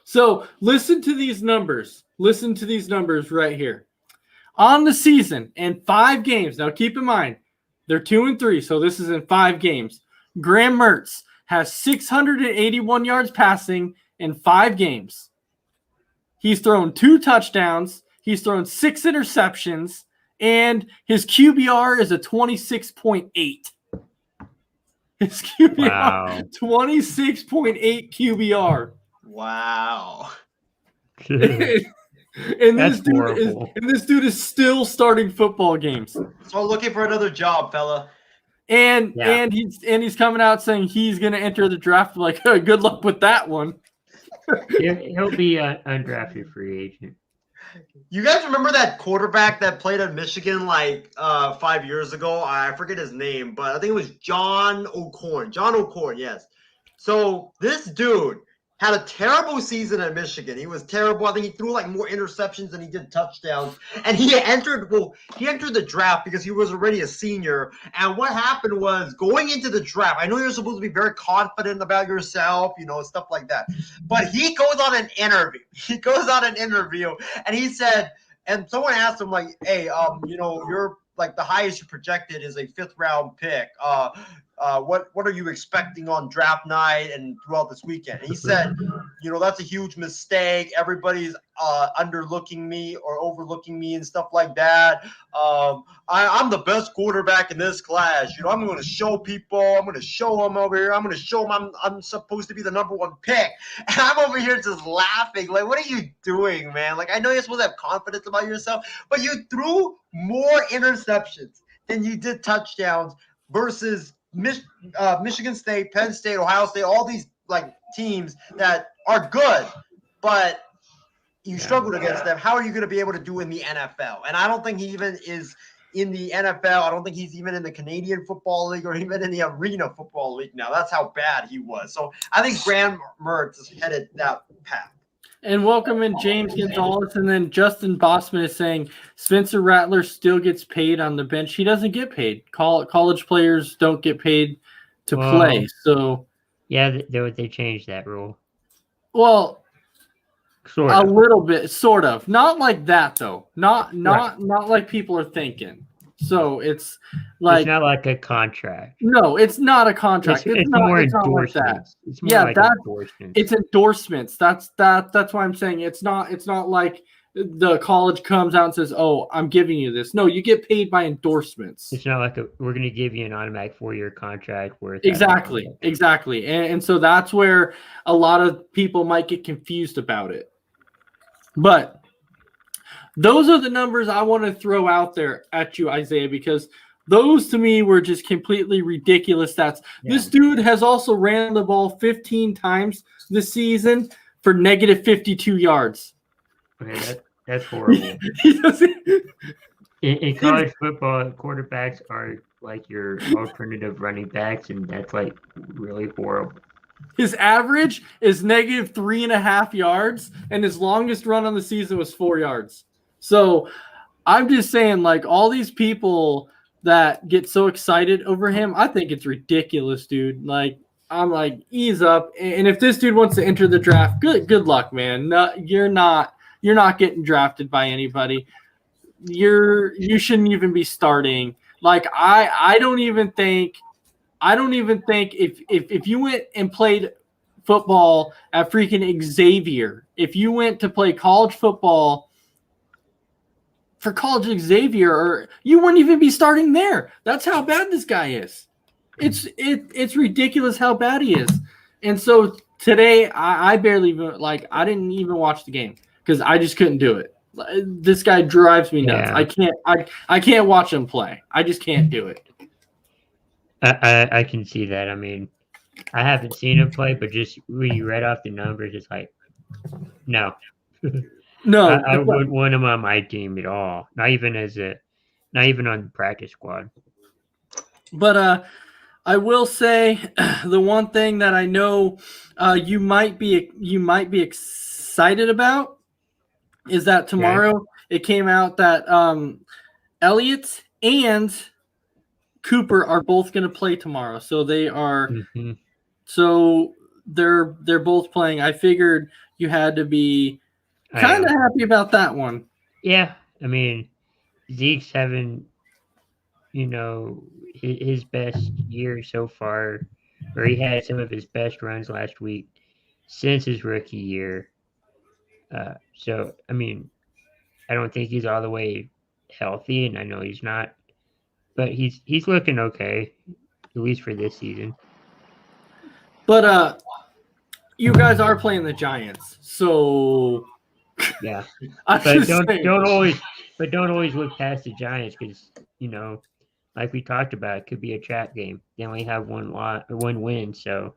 So listen to these numbers. Listen to these numbers right here. On the season, in 5 games, now keep in mind, they're 2-3, so this is in 5 games. Graham Mertz has 681 yards passing in 5 games. He's thrown 2 touchdowns. He's thrown 6 interceptions, and his QBR is a 26.8. His QBR, Wow. 26.8 QBR. Wow. And That's this dude is still starting football games. So looking for another job, fella. And Yeah. he's coming out saying he's going to enter the draft. Like, oh, good luck with that one. He'll be an undrafted free agent. You guys remember that quarterback that played at Michigan like 5 years ago? I forget his name, but I think it was John O'Corn. John O'Corn, yes. So this dude had a terrible season at Michigan. He was terrible. I think he threw like more interceptions than he did touchdowns. And he entered the draft because he was already a senior. And what happened was going into the draft, I know you're supposed to be very confident about yourself, stuff like that. But he goes on an interview. And he said, and someone asked him like, hey, you're like the highest you projected is a 5th round pick. What are you expecting on draft night and throughout this weekend? And he said, that's a huge mistake. Everybody's underlooking me or overlooking me and stuff like that. I'm the best quarterback in this class. I'm going to show people. I'm going to show them over here. I'm going to show them I'm supposed to be the number 1 pick. And I'm over here just laughing. Like, what are you doing, man? Like, I know you're supposed to have confidence about yourself, but you threw more interceptions than you did touchdowns versus Michigan State, Penn State, Ohio State, all these like teams that are good, but you struggled against them. How are you going to be able to do in the NFL? And I don't think he even is in the NFL. I don't think he's even in the Canadian Football League or even in the Arena Football League now. That's how bad he was. So I think Graham Mertz is headed that path. And welcome in James Gonzalez. And then Justin Bossman is saying Spencer Rattler still gets paid on the bench. He doesn't get paid. College players don't get paid to play. So yeah, they changed that rule. Well, sort of. A little bit, sort of. Not like that though. Not like people are thinking. So it's like it's not like a contract. No, it's not a contract. It's not, more it's not like that. endorsements. It's more like endorsements. It's endorsements. That's why I'm saying it's not like the college comes out and says, "Oh, I'm giving you this." No, you get paid by endorsements. It's not like we're going to give you an automatic 4-year contract worth. Exactly. And so that's where a lot of people might get confused about it. But those are the numbers I want to throw out there at you, Isaiah, because those to me were just completely ridiculous stats. Yeah. This dude has also ran the ball 15 times this season for negative 52 yards. Okay, that's horrible. In college football, quarterbacks are like your alternative running backs, and that's like really horrible. His average is negative 3.5 yards, and his longest run on the season was 4 yards. So I'm just saying, like, all these people that get so excited over him, I think it's ridiculous, dude. Like, I'm like, ease up. And if this dude wants to enter the draft, good luck, man. No, you're not getting drafted by anybody. You shouldn't even be starting. Like, I don't even think if you went and played football at freaking Xavier, if you went to play college football for college Xavier, or you wouldn't even be starting there. That's how bad this guy is. It's ridiculous how bad he is. And so today I barely even I didn't even watch the game because I just couldn't do it. This guy drives me nuts. Yeah. I can't watch him play. I just can't do it. I can see that. I mean, I haven't seen him play, but just when you read off the numbers, it's like, no. No, I wouldn't want him on my team at all. Not even on the practice squad. But I will say the one thing that I know you might be excited about is that tomorrow it came out that Elliott and Cooper are both going to play tomorrow. So they are so they're both playing. I figured you had to be kind of happy about that one. Yeah, I mean, Zeke's having, his best year so far, or he had some of his best runs last week since his rookie year. So, I mean, I don't think he's all the way healthy, and I know he's not, but he's looking okay, at least for this season. But you guys are playing the Giants, so yeah. But don't always look past the Giants because like we talked about, it could be a trap game. They only have one win, so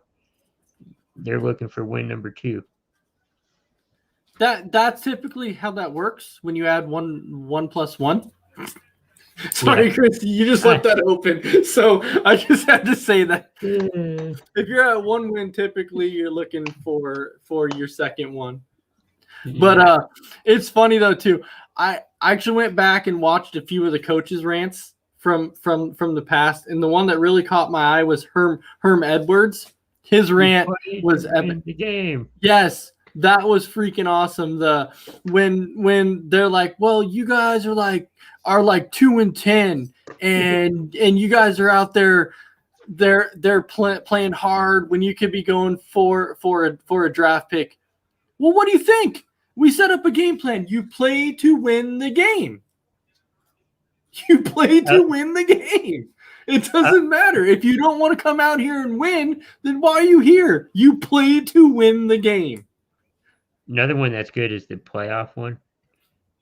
they're looking for win number 2. That's typically how that works when you add one plus one. Sorry, Chris, you just left that open. So I just had to say that. If you're at one win, typically you're looking for your second one. But it's funny though too. I actually went back and watched a few of the coaches' rants from the past, and the one that really caught my eye was Herm Edwards. His rant was epic. The game. Yes. That was freaking awesome. When they're like, well, you guys are like 2-10, and you guys are out there, they're playing hard when you could be going for a draft pick. Well, what do you think? We set up a game plan. You play to win the game. You play to win the game. It doesn't matter. If you don't want to come out here and win, then why are you here? You play to win the game. Another one that's good is the playoff one.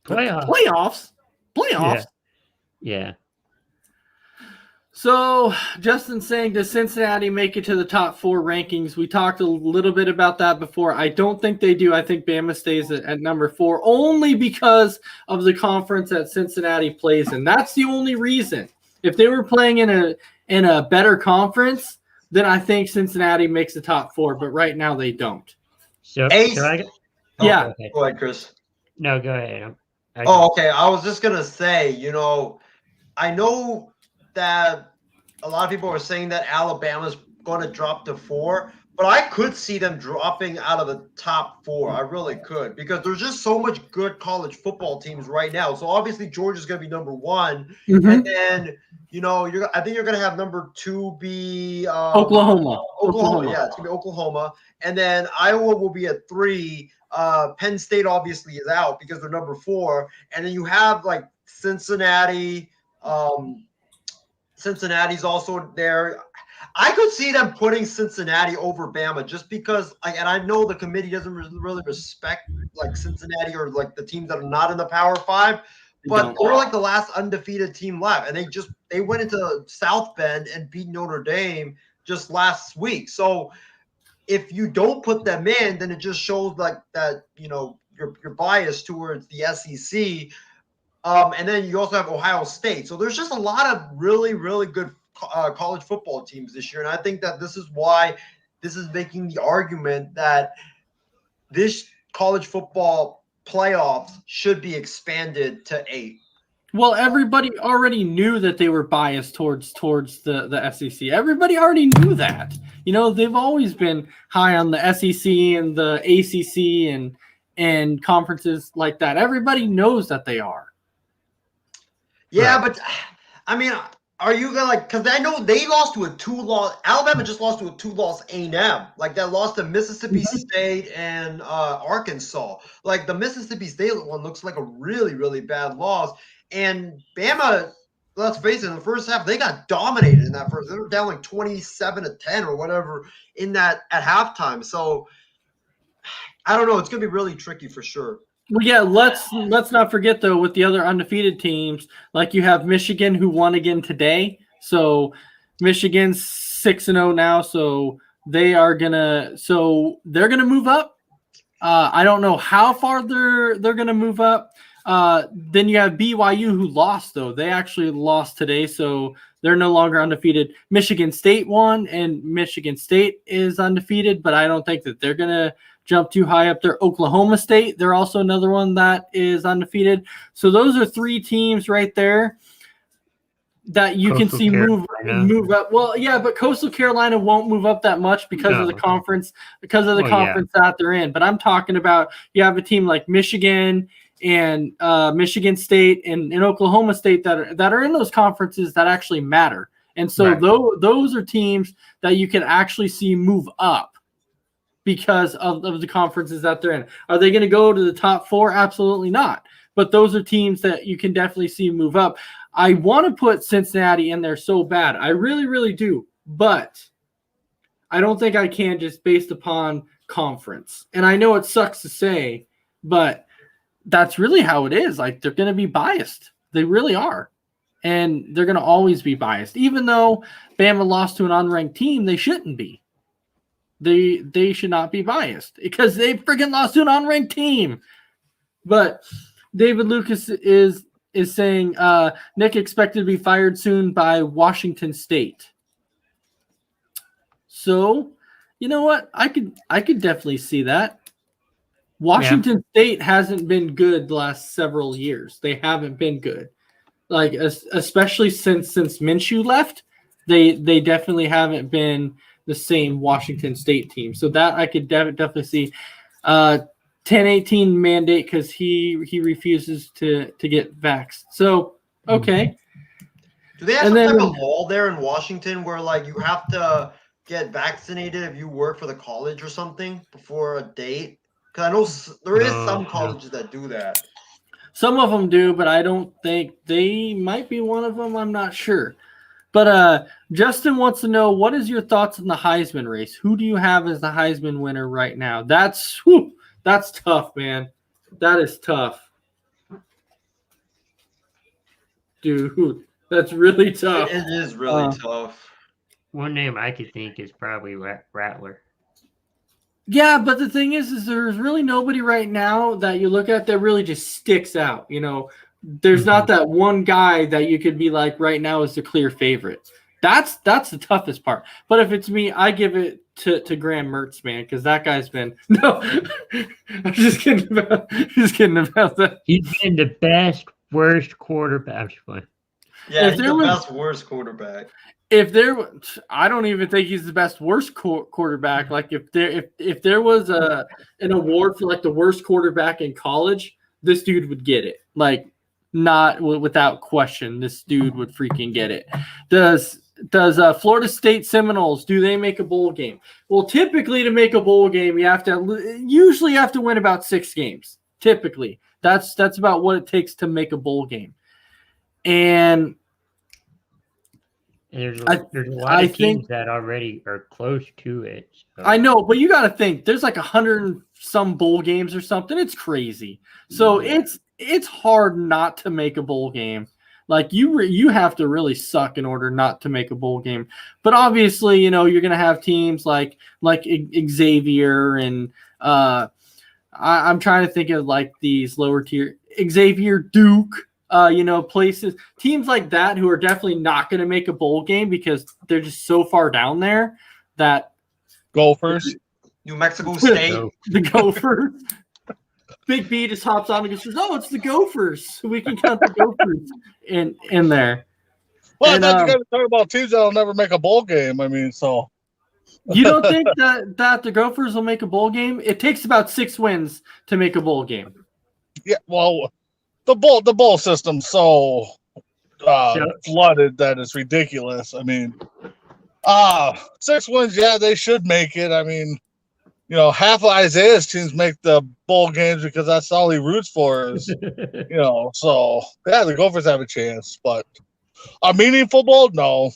Playoffs? Yeah. So, Justin's saying, does Cincinnati make it to the top 4 rankings? We talked a little bit about that before. I don't think they do. I think Bama stays at number 4 only because of the conference that Cincinnati plays in. That's the only reason. If they were playing in a better conference, then I think Cincinnati makes the top 4. But right now they don't. So, yeah. Go ahead, Chris. No, go ahead. Okay. I was just going to say, I know that a lot of people are saying that Alabama's going to drop to 4, but I could see them dropping out of the top 4. I really could, because there's just so much good college football teams right now. So obviously Georgia's going to be number 1. Mm-hmm. And then, I think you're going to have number 2 be Oklahoma. Yeah, it's going to be Oklahoma. And then Iowa will be at 3. Penn State obviously is out because they're number 4. And then you have like Cincinnati. Cincinnati's also there. I could see them putting Cincinnati over Bama just because, and I know the committee doesn't really respect like Cincinnati or like the teams that are not in the Power 5, but they're like the last undefeated team left, and they went into South Bend and beat Notre Dame just last week. So if you don't put them in, then it just shows like that you're biased towards the SEC. And then you also have Ohio State. So there's just a lot of really, really good college football teams this year. And I think that this is why this is making the argument that this college football playoffs should be expanded to 8. Well, everybody already knew that they were biased towards the SEC. Everybody already knew that. They've always been high on the SEC and the ACC and conferences like that. Everybody knows that they are. Yeah, right. But I mean, are you gonna because I know they lost to a 2-loss. Alabama just lost to a 2-loss A&M. Like that lost to Mississippi State and Arkansas. Like the Mississippi State one looks like a really, really bad loss. And Bama, let's face it, in the first half, they got dominated in that first. They were down like 27-10 or whatever in that at halftime. So I don't know. It's gonna be really tricky for sure. Well, yeah, let's not forget, though, with the other undefeated teams, like you have Michigan, who won again today. So Michigan's 6-0 now, so they're gonna move up. I don't know how far they're gonna move up, Then you have BYU who lost, though. They actually lost today, so they're no longer undefeated. Michigan State won, and Michigan State is undefeated, but I don't think that they're going to jump too high up there. Oklahoma State, they're also another one that is undefeated. So those are 3 teams right there that you can see move up. Well, yeah, but Coastal Carolina won't move up that much because of the conference that they're in. But I'm talking about you have a team like Michigan and Michigan State and Oklahoma State that are in those conferences that actually matter. And so those are teams that you can actually see move up because of the conferences that they're in. Are they going to go to the top 4? Absolutely not. But those are teams that you can definitely see move up. I want to put Cincinnati in there so bad. I really, really do. But I don't think I can just based upon conference. And I know it sucks to say, but that's really how it is. Like, they're going to be biased. They really are. And they're going to always be biased. Even though Bama lost to an unranked team, they shouldn't be. They should not be biased because they freaking lost to an unranked team. But David Lucas is saying Nick expected to be fired soon by Washington State. So, you know what? I could definitely see that. Washington State hasn't been good the last several years. They haven't been good. Like, especially since Minshew left, they definitely haven't been the same Washington State team. So that I could definitely see. 10-18 mandate because he refuses to get vaxxed. So, okay. Do they have some type of law there in Washington where, like, you have to get vaccinated if you work for the college or something before a date? Because I know there is some colleges that do that. Some of them do, but I don't think they might be one of them. I'm not sure. But Justin wants to know, what is your thoughts on the Heisman race? Who do you have as the Heisman winner right now? That's tough, man. That is tough. Dude, that's really tough. It is really tough. One name I could think is probably Rattler. Yeah, but the thing is there's really nobody right now that you look at that really just sticks out. You know, there's not that one guy that you could be like right now is the clear favorite. That's the toughest part. But if it's me, I give it to Graham Mertz, man, because that guy's been I'm just kidding about that. He's been the best, worst quarterback. Yeah, he's the best, worst quarterback. I don't even think he's the best, worst quarterback. Like if there was an award for like the worst quarterback in college, this dude would get it. Like, not without question, this dude would freaking get it. Does Florida State Seminoles, do they make a bowl game? Well, typically to make a bowl game, you have to win about 6 games. Typically, that's about what it takes to make a bowl game. And there's a lot of teams that already are close to it. So. I know, but you got to think there's like 100 and some bowl games or something. It's crazy. So it's hard not to make a bowl game. Like you have to really suck in order not to make a bowl game. But obviously, you know, you're going to have teams like Xavier and I'm trying to think of like these lower tier Xavier, Duke. Places, teams like that who are definitely not going to make a bowl game because they're just so far down there that Gophers, New Mexico State, the Gophers. Big B just hops on and says, "Oh, it's the Gophers. We can count the Gophers in there." Well, I thought you guys were talking about teams that'll never make a bowl game. I mean, so you don't think that the Gophers will make a bowl game? It takes about 6 wins to make a bowl game. Yeah, well. The bowl system's so flooded that it's ridiculous. I mean, 6 wins, yeah, they should make it. I mean, you know, half of Isaiah's teams make the bowl games because that's all he roots for is, you know. So yeah, the Gophers have a chance, but a meaningful bowl, no,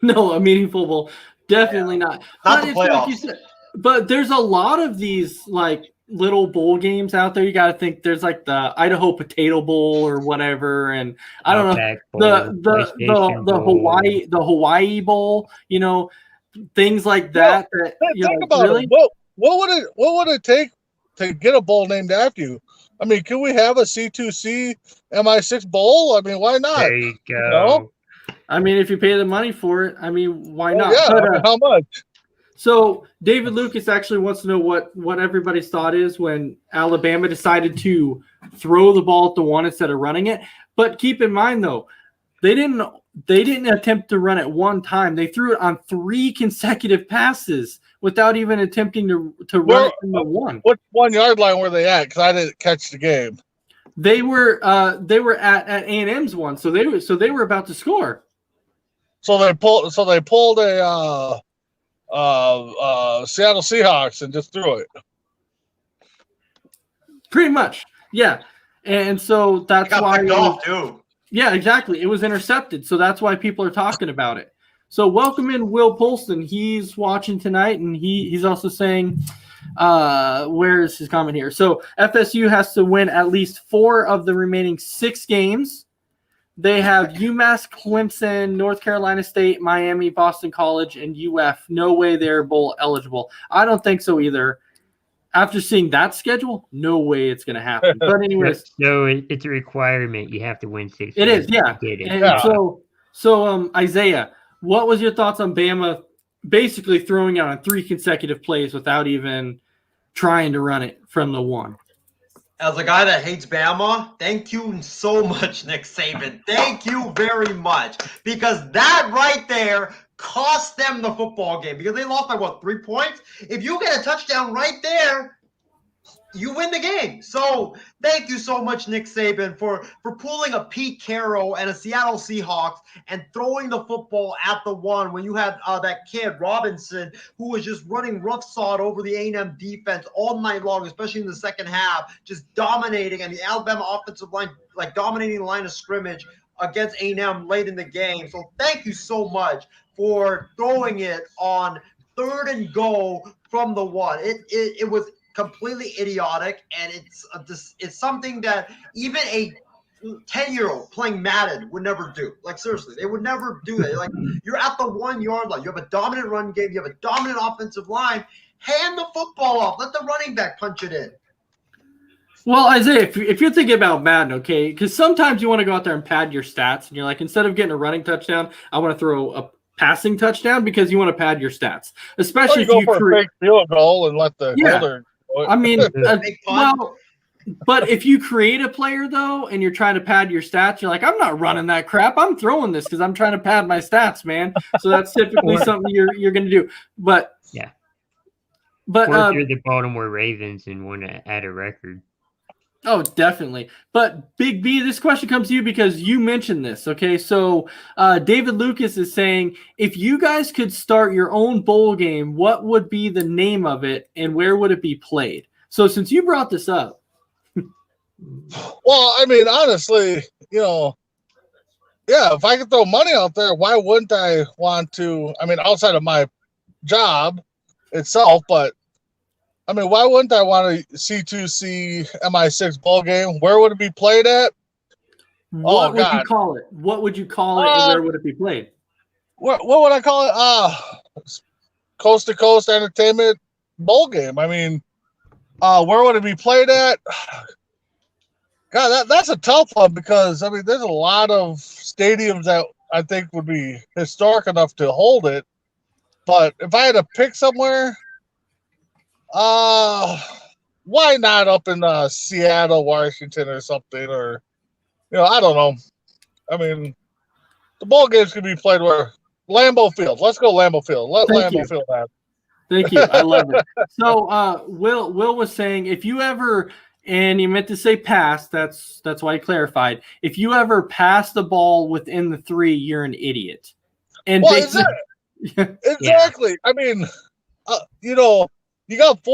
a meaningful bowl, definitely not. Not the playoffs. Like you said, but there's a lot of these like little bowl games out there. You got to think there's like the Idaho Potato Bowl or whatever, and I don't know the Hawaii Bowl. You know, things like that. Think about it. What would it take to get a bowl named after you? I mean, can we have a C2C MI6 bowl? I mean, why not? There you go. know? I mean, if you pay the money for it, I mean, why not? Yeah, But, I mean, how much? so David Lucas actually wants to know what everybody's thought is when Alabama decided to throw the ball at the one instead of running it. But keep in mind though, they didn't attempt to run it one time. They threw it on 3 consecutive passes without even attempting to run it from the one. What 1 yard line were they at? Because I didn't catch the game. They were at A&M's one, so they were about to score. So they pulled a Seattle Seahawks and just threw it. Pretty much, yeah. And so that's Got why picked off too. Yeah, exactly. It was intercepted, so that's why people are talking about it. So welcome in Will Polston. He's watching tonight, and he's also saying, where is his comment here? So FSU has to win at least 4 of the remaining 6 games. They have UMass, Clemson, North Carolina State, Miami, Boston College, and UF. No way they're bowl eligible. I don't think so either. After seeing that schedule, no way it's going to happen. But anyways, So it's a requirement. You have to win 6 it games is, yeah. to get it. And so Isaiah, what was your thoughts on Bama basically throwing out on 3 consecutive plays without even trying to run it from the one? As a guy that hates Bama, thank you so much, Nick Saban. Thank you very much. Because that right there cost them the football game. Because they lost by, 3 points? If you get a touchdown right there, you win the game. So thank you so much, Nick Saban, for pulling a Pete Carroll and a Seattle Seahawks and throwing the football at the one when you had that kid, Robinson, who was just running roughshod over the A&M defense all night long, especially in the second half, just dominating, and the Alabama offensive line, like dominating the line of scrimmage against A&M late in the game. So thank you so much for throwing it on 3rd and goal from the one. It was completely idiotic, and it's something that even a 10-year-old playing Madden would never do. Like, seriously, they would never do that. Like, you're at the 1 yard line, you have a dominant run game, you have a dominant offensive line, hand the football off, let the running back punch it in. Well, Isaiah, if you're thinking about Madden, okay, because sometimes you want to go out there and pad your stats, and you're like, instead of getting a running touchdown, I want to throw a passing touchdown because you want to pad your stats, especially if you you go for a fake field goal and let the holder. I mean, well, but if you create a player though, and you're trying to pad your stats, you're like, I'm not running that crap. I'm throwing this because I'm trying to pad my stats, man. So that's typically something you're going to do. But yeah, but or if you're the Baltimore Ravens and want to add a record. Oh, definitely. But Big B, this question comes to you because you mentioned this. Okay, so David Lucas is saying, if you guys could start your own bowl game, what would be the name of it and where would it be played? So since you brought this up. Well, I mean, honestly, yeah, if I could throw money out there, why wouldn't I want to? I mean, outside of my job itself, but I mean, why wouldn't I want a C2C MI6 bowl game? Where would it be played at? What would you call it? What would you call it, and where would it be played? What would I call it? Coast to Coast Entertainment Bowl game. I mean, where would it be played at? God, that's a tough one because I mean, there's a lot of stadiums that I think would be historic enough to hold it. But if I had to pick somewhere. Why not up in Seattle, Washington, or something? Or, I don't know. I mean, the ball games can be played where Lambeau Field. Let's go Lambeau Field. Let Lambeau Field have. Thank you. I love it. So, Will was saying, if you ever, and he meant to say pass, that's why he clarified. If you ever pass the ball within the 3, you're an idiot. And exactly. I mean, You got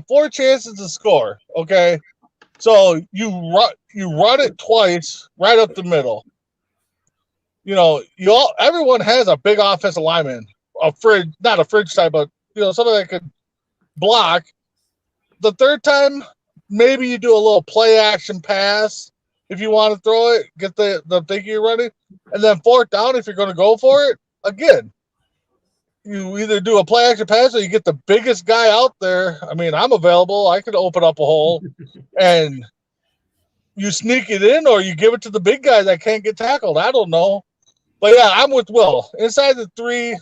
4 chances to score. Okay, so you run it twice right up the middle. Everyone has a big offensive lineman, not a fridge type, but somebody that could block. The 3rd time, maybe you do a little play action pass if you want to throw it, get the thing you're running, and then 4th down if you're going to go for it again. You either do a play action pass or you get the biggest guy out there. I mean, I'm available. I could open up a hole and you sneak it in or you give it to the big guy that can't get tackled. I don't know. But yeah, I'm with Will. Inside the 3,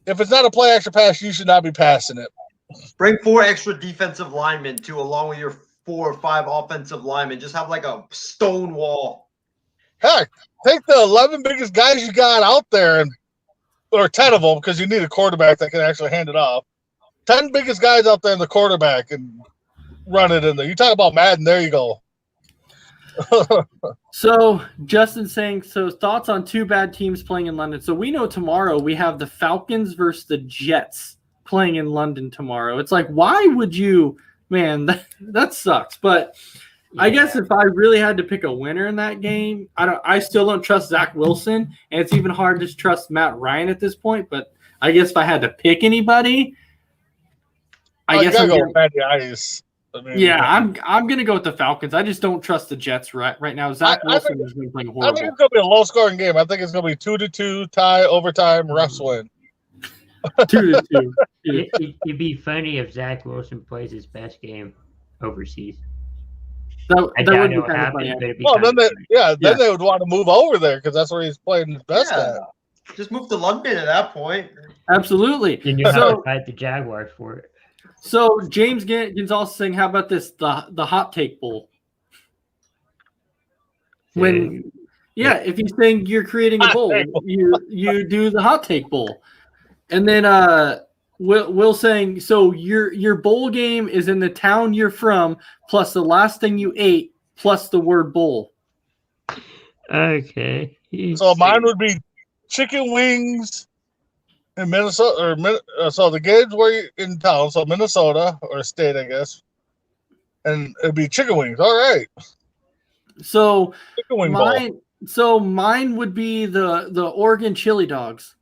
if it's not a play action pass, you should not be passing it. Bring 4 extra defensive linemen too, along with your 4 or 5 offensive linemen. Just have like a stone wall. Heck, take the 11 biggest guys you got out there, or 10 of them, because you need a quarterback that can actually hand it off. 10 biggest guys out there in the quarterback and run it in there. You talk about Madden, there you go. So Justin's saying, so thoughts on 2 bad teams playing in London. So we know tomorrow we have the Falcons versus the Jets playing in London tomorrow. It's like, why would you, man, that sucks. But I guess if I really had to pick a winner in that game, I still don't trust Zach Wilson, and it's even hard to trust Matt Ryan at this point. But I guess if I had to pick anybody, I guess I'm go with Matty Ice. I'm gonna go with the Falcons. I just don't trust the Jets right now. Zach Wilson has been playing horrible. I think it's gonna be a low scoring game. I think it's gonna be 2-2 tie, overtime, refs win. 2-2. It'd be funny if Zach Wilson plays his best game overseas. That doubt would be it'll kind of happen, funny. but it'd be Well, kind then of funny. then they would want to move over there because that's where he's playing his best at. Just move to London at that point. Absolutely. Then you have to fight the Jaguars for it. So James Gonzalez saying, how about this, the hot take bowl? If he's saying you're creating a bowl, you do the hot take bowl. And then Will saying, so your bowl game is in the town you're from, plus the last thing you ate, plus the word bowl. Okay. So mine would be chicken wings in Minnesota, so the games were in town, so Minnesota or state, I guess, and it'd be chicken wings. All right. So chicken wing bowl. So mine would be the Oregon chili dogs.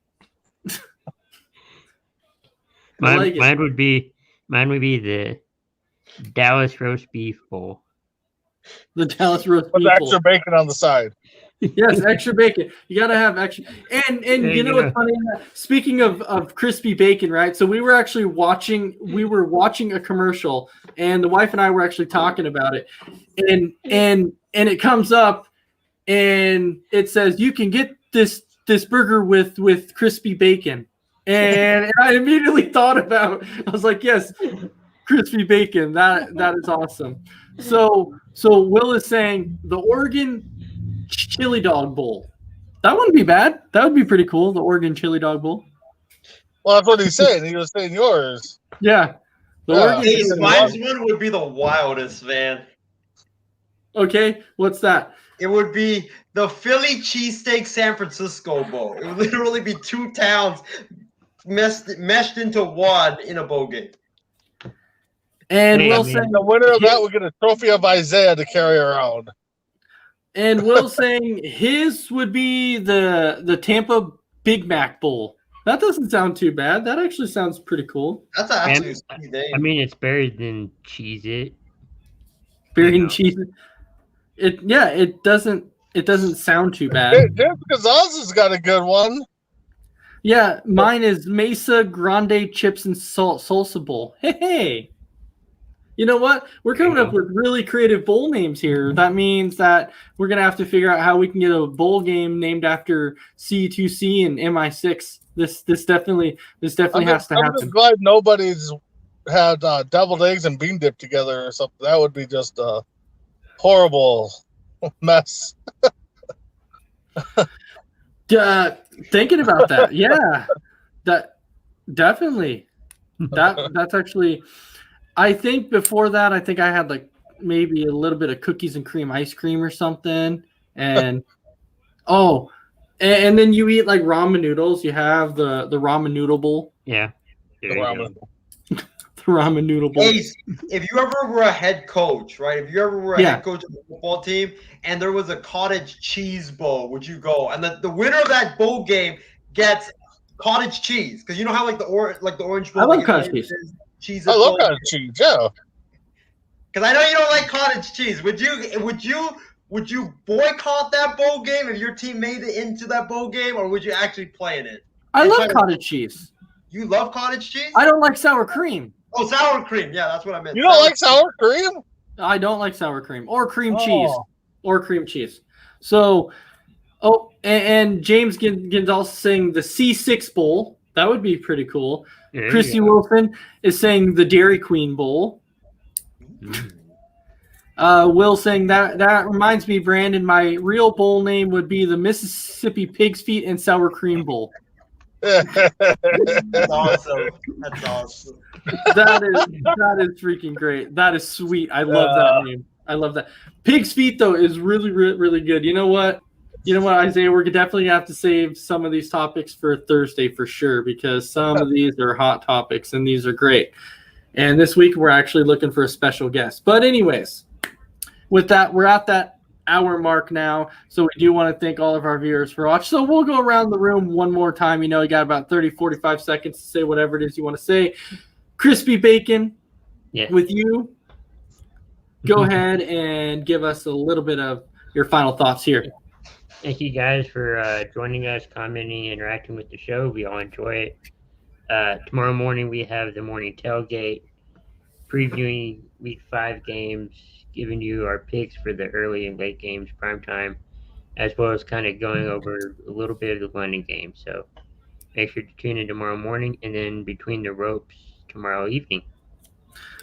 Mine would be the Dallas roast beef bowl. The Dallas roast beef with bowl. extra bacon on the side. Yes, extra bacon. You gotta have extra. And you know what's funny? Speaking of crispy bacon, right? So we were actually watching a commercial, and the wife and I were actually talking about it, and it comes up, and it says you can get this burger with crispy bacon, and I immediately thought about. I was like, yes, crispy bacon. That is awesome. So Will is saying the Oregon chili dog bowl. That wouldn't be bad. That would be pretty cool. The Oregon chili dog bowl. Well, that's what he's saying. He was saying yours. Yeah. Mine's one would be the wildest, man. Okay, what's that? It would be the Philly cheesesteak San Francisco bowl. It would literally be 2 towns meshed into one in a bowl game. And Will saying the winner of that would get a trophy of Isaiah to carry around. And Will saying his would be the Tampa Big Mac Bowl. That doesn't sound too bad. That actually sounds pretty cool. That's actually a sweet name. I mean, it's better than Cheez-It. Buried in cheese. It doesn't sound too bad. Jeff Gonzalez has got a good one. Yeah, mine is Mesa Grande Chips and Salsa Bowl. Hey. You know what? We're coming up with really creative bowl names here. That means that we're gonna have to figure out how we can get a bowl game named after C2C and MI6. This definitely has to happen. I'm just glad nobody's had deviled eggs and bean dip together or something. That would be just a horrible mess. Thinking about that, yeah, that definitely. That's actually. I think before that, I think I had like maybe a little bit of cookies and cream ice cream or something, and and then you eat like ramen noodles. You have the ramen noodle bowl. Yeah, The ramen. The ramen noodle bowl. Hey, if you ever were a head coach, right? If you ever were a head coach of a football team, and there was a cottage cheese bowl, would you go? And the winner of that bowl game gets cottage cheese, because you know how like the orange bowl. I love cottage cheese. I love cottage cheese. Yeah. Because I know you don't like cottage cheese. Would you boycott that bowl game if your team made it into that bowl game, or would you actually play in it? I love cottage cheese. You love cottage cheese? I don't like sour cream. Oh, sour cream. Yeah, that's what I meant. You don't like sour cream? I don't like sour cream or cream cheese. So, and James Gonzalez saying the C6 bowl. That would be pretty cool. Christy Wilson is saying the Dairy Queen bowl. Will saying that reminds me, Brandon, my real bowl name would be the Mississippi Pig's Feet and Sour Cream Bowl. That's awesome. That's awesome. That is freaking great. That is sweet. I love that name. I love that. Pig's Feet though is really, really, really good. You know what, Isaiah? We're definitely gonna have to save some of these topics for Thursday for sure, because some of these are hot topics and these are great. And this week we're actually looking for a special guest. But anyways, with that, we're at that hour mark now. So we do want to thank all of our viewers for watching. So we'll go around the room one more time. You got about 30, 45 seconds to say whatever it is you want to say. Crispy Bacon, with you. Go ahead and give us a little bit of your final thoughts here. Thank you guys for joining us, commenting, interacting with the show. We all enjoy it. Tomorrow morning we have the morning tailgate, previewing Week 5 games, giving you our picks for the early and late games, prime time, as well as kind of going over a little bit of the London game. So make sure to tune in tomorrow morning, and then Between the Ropes tomorrow evening.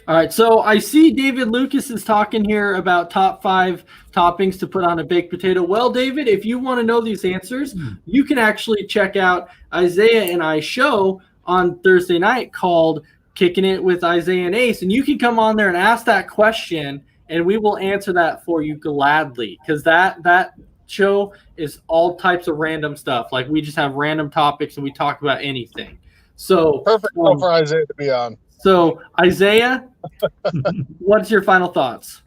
All right, so I see David Lucas is talking here about top 5 toppings to put on a baked potato. Well, David, if you want to know these answers, you can actually check out Isaiah and I's show on Thursday night called Kicking It with Isaiah and Ace, and you can come on there and ask that question, and we will answer that for you gladly, because that show is all types of random stuff. Like, we just have random topics and we talk about anything. So perfect for Isaiah to be on. So Isaiah, what's your final thoughts?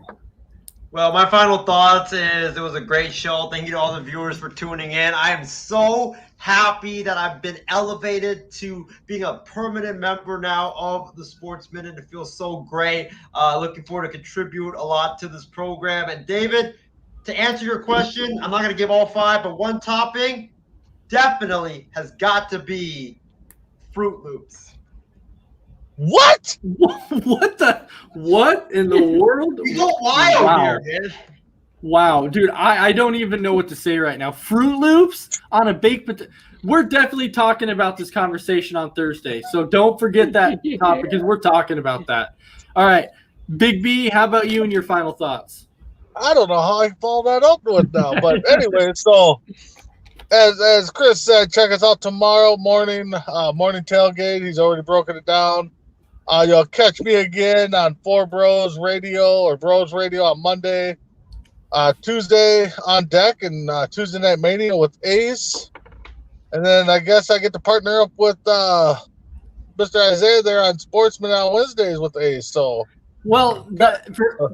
Well, my final thoughts is it was a great show. Thank you to all the viewers for tuning in. I am so happy that I've been elevated to being a permanent member now of the Sports Minute. It feels so great. Looking forward to contribute a lot to this program. And David, to answer your question, I'm not going to give all 5, but one topping definitely has got to be Fruit Loops. What? What in the world? You go wild here, man. Wow, dude, I don't even know what to say right now. Fruit Loops on a baked potato. We're definitely talking about this conversation on Thursday, so don't forget that topic, because we're talking about that. All right, Big B, how about you and your final thoughts? I don't know how I follow that up with now, but anyway, so as Chris said, check us out tomorrow morning tailgate. He's already broken it down. You'll catch me again on 4 Bros Radio or Bros Radio on Monday. Tuesday on deck, and Tuesday Night Mania with Ace. And then I guess I get to partner up with Mr. Isaiah there on Sportsman on Wednesdays with Ace. So, well,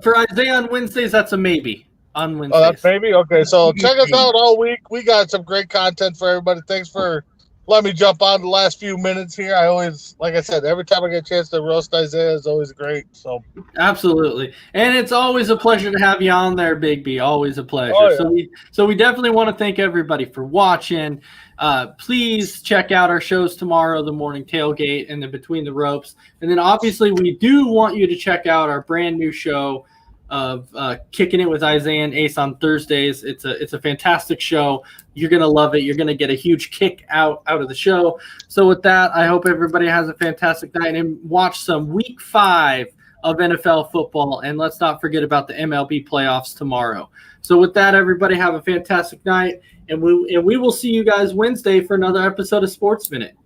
for Isaiah on Wednesdays, that's a maybe on Wednesdays. Oh, that's maybe? Okay, so check us out all week. We got some great content for everybody. Thanks for letting me jump on the last few minutes here. I always, like I said, every time I get a chance to roast Isaiah is always great. So absolutely, and it's always a pleasure to have you on there, Big B. Always a pleasure. Oh, yeah. So we definitely want to thank everybody for watching. Please check out our shows tomorrow, the morning tailgate and the Between the Ropes, and then obviously we do want you to check out our brand new show of Kicking It with Isaiah and Ace on Thursdays. It's a fantastic show. You're gonna love it. You're gonna get a huge kick out of the show. So with that, I hope everybody has a fantastic night and watch some Week 5 of NFL football. And let's not forget about the MLB playoffs tomorrow. So with that, everybody have a fantastic night, and we will see you guys Wednesday for another episode of Sports Minute.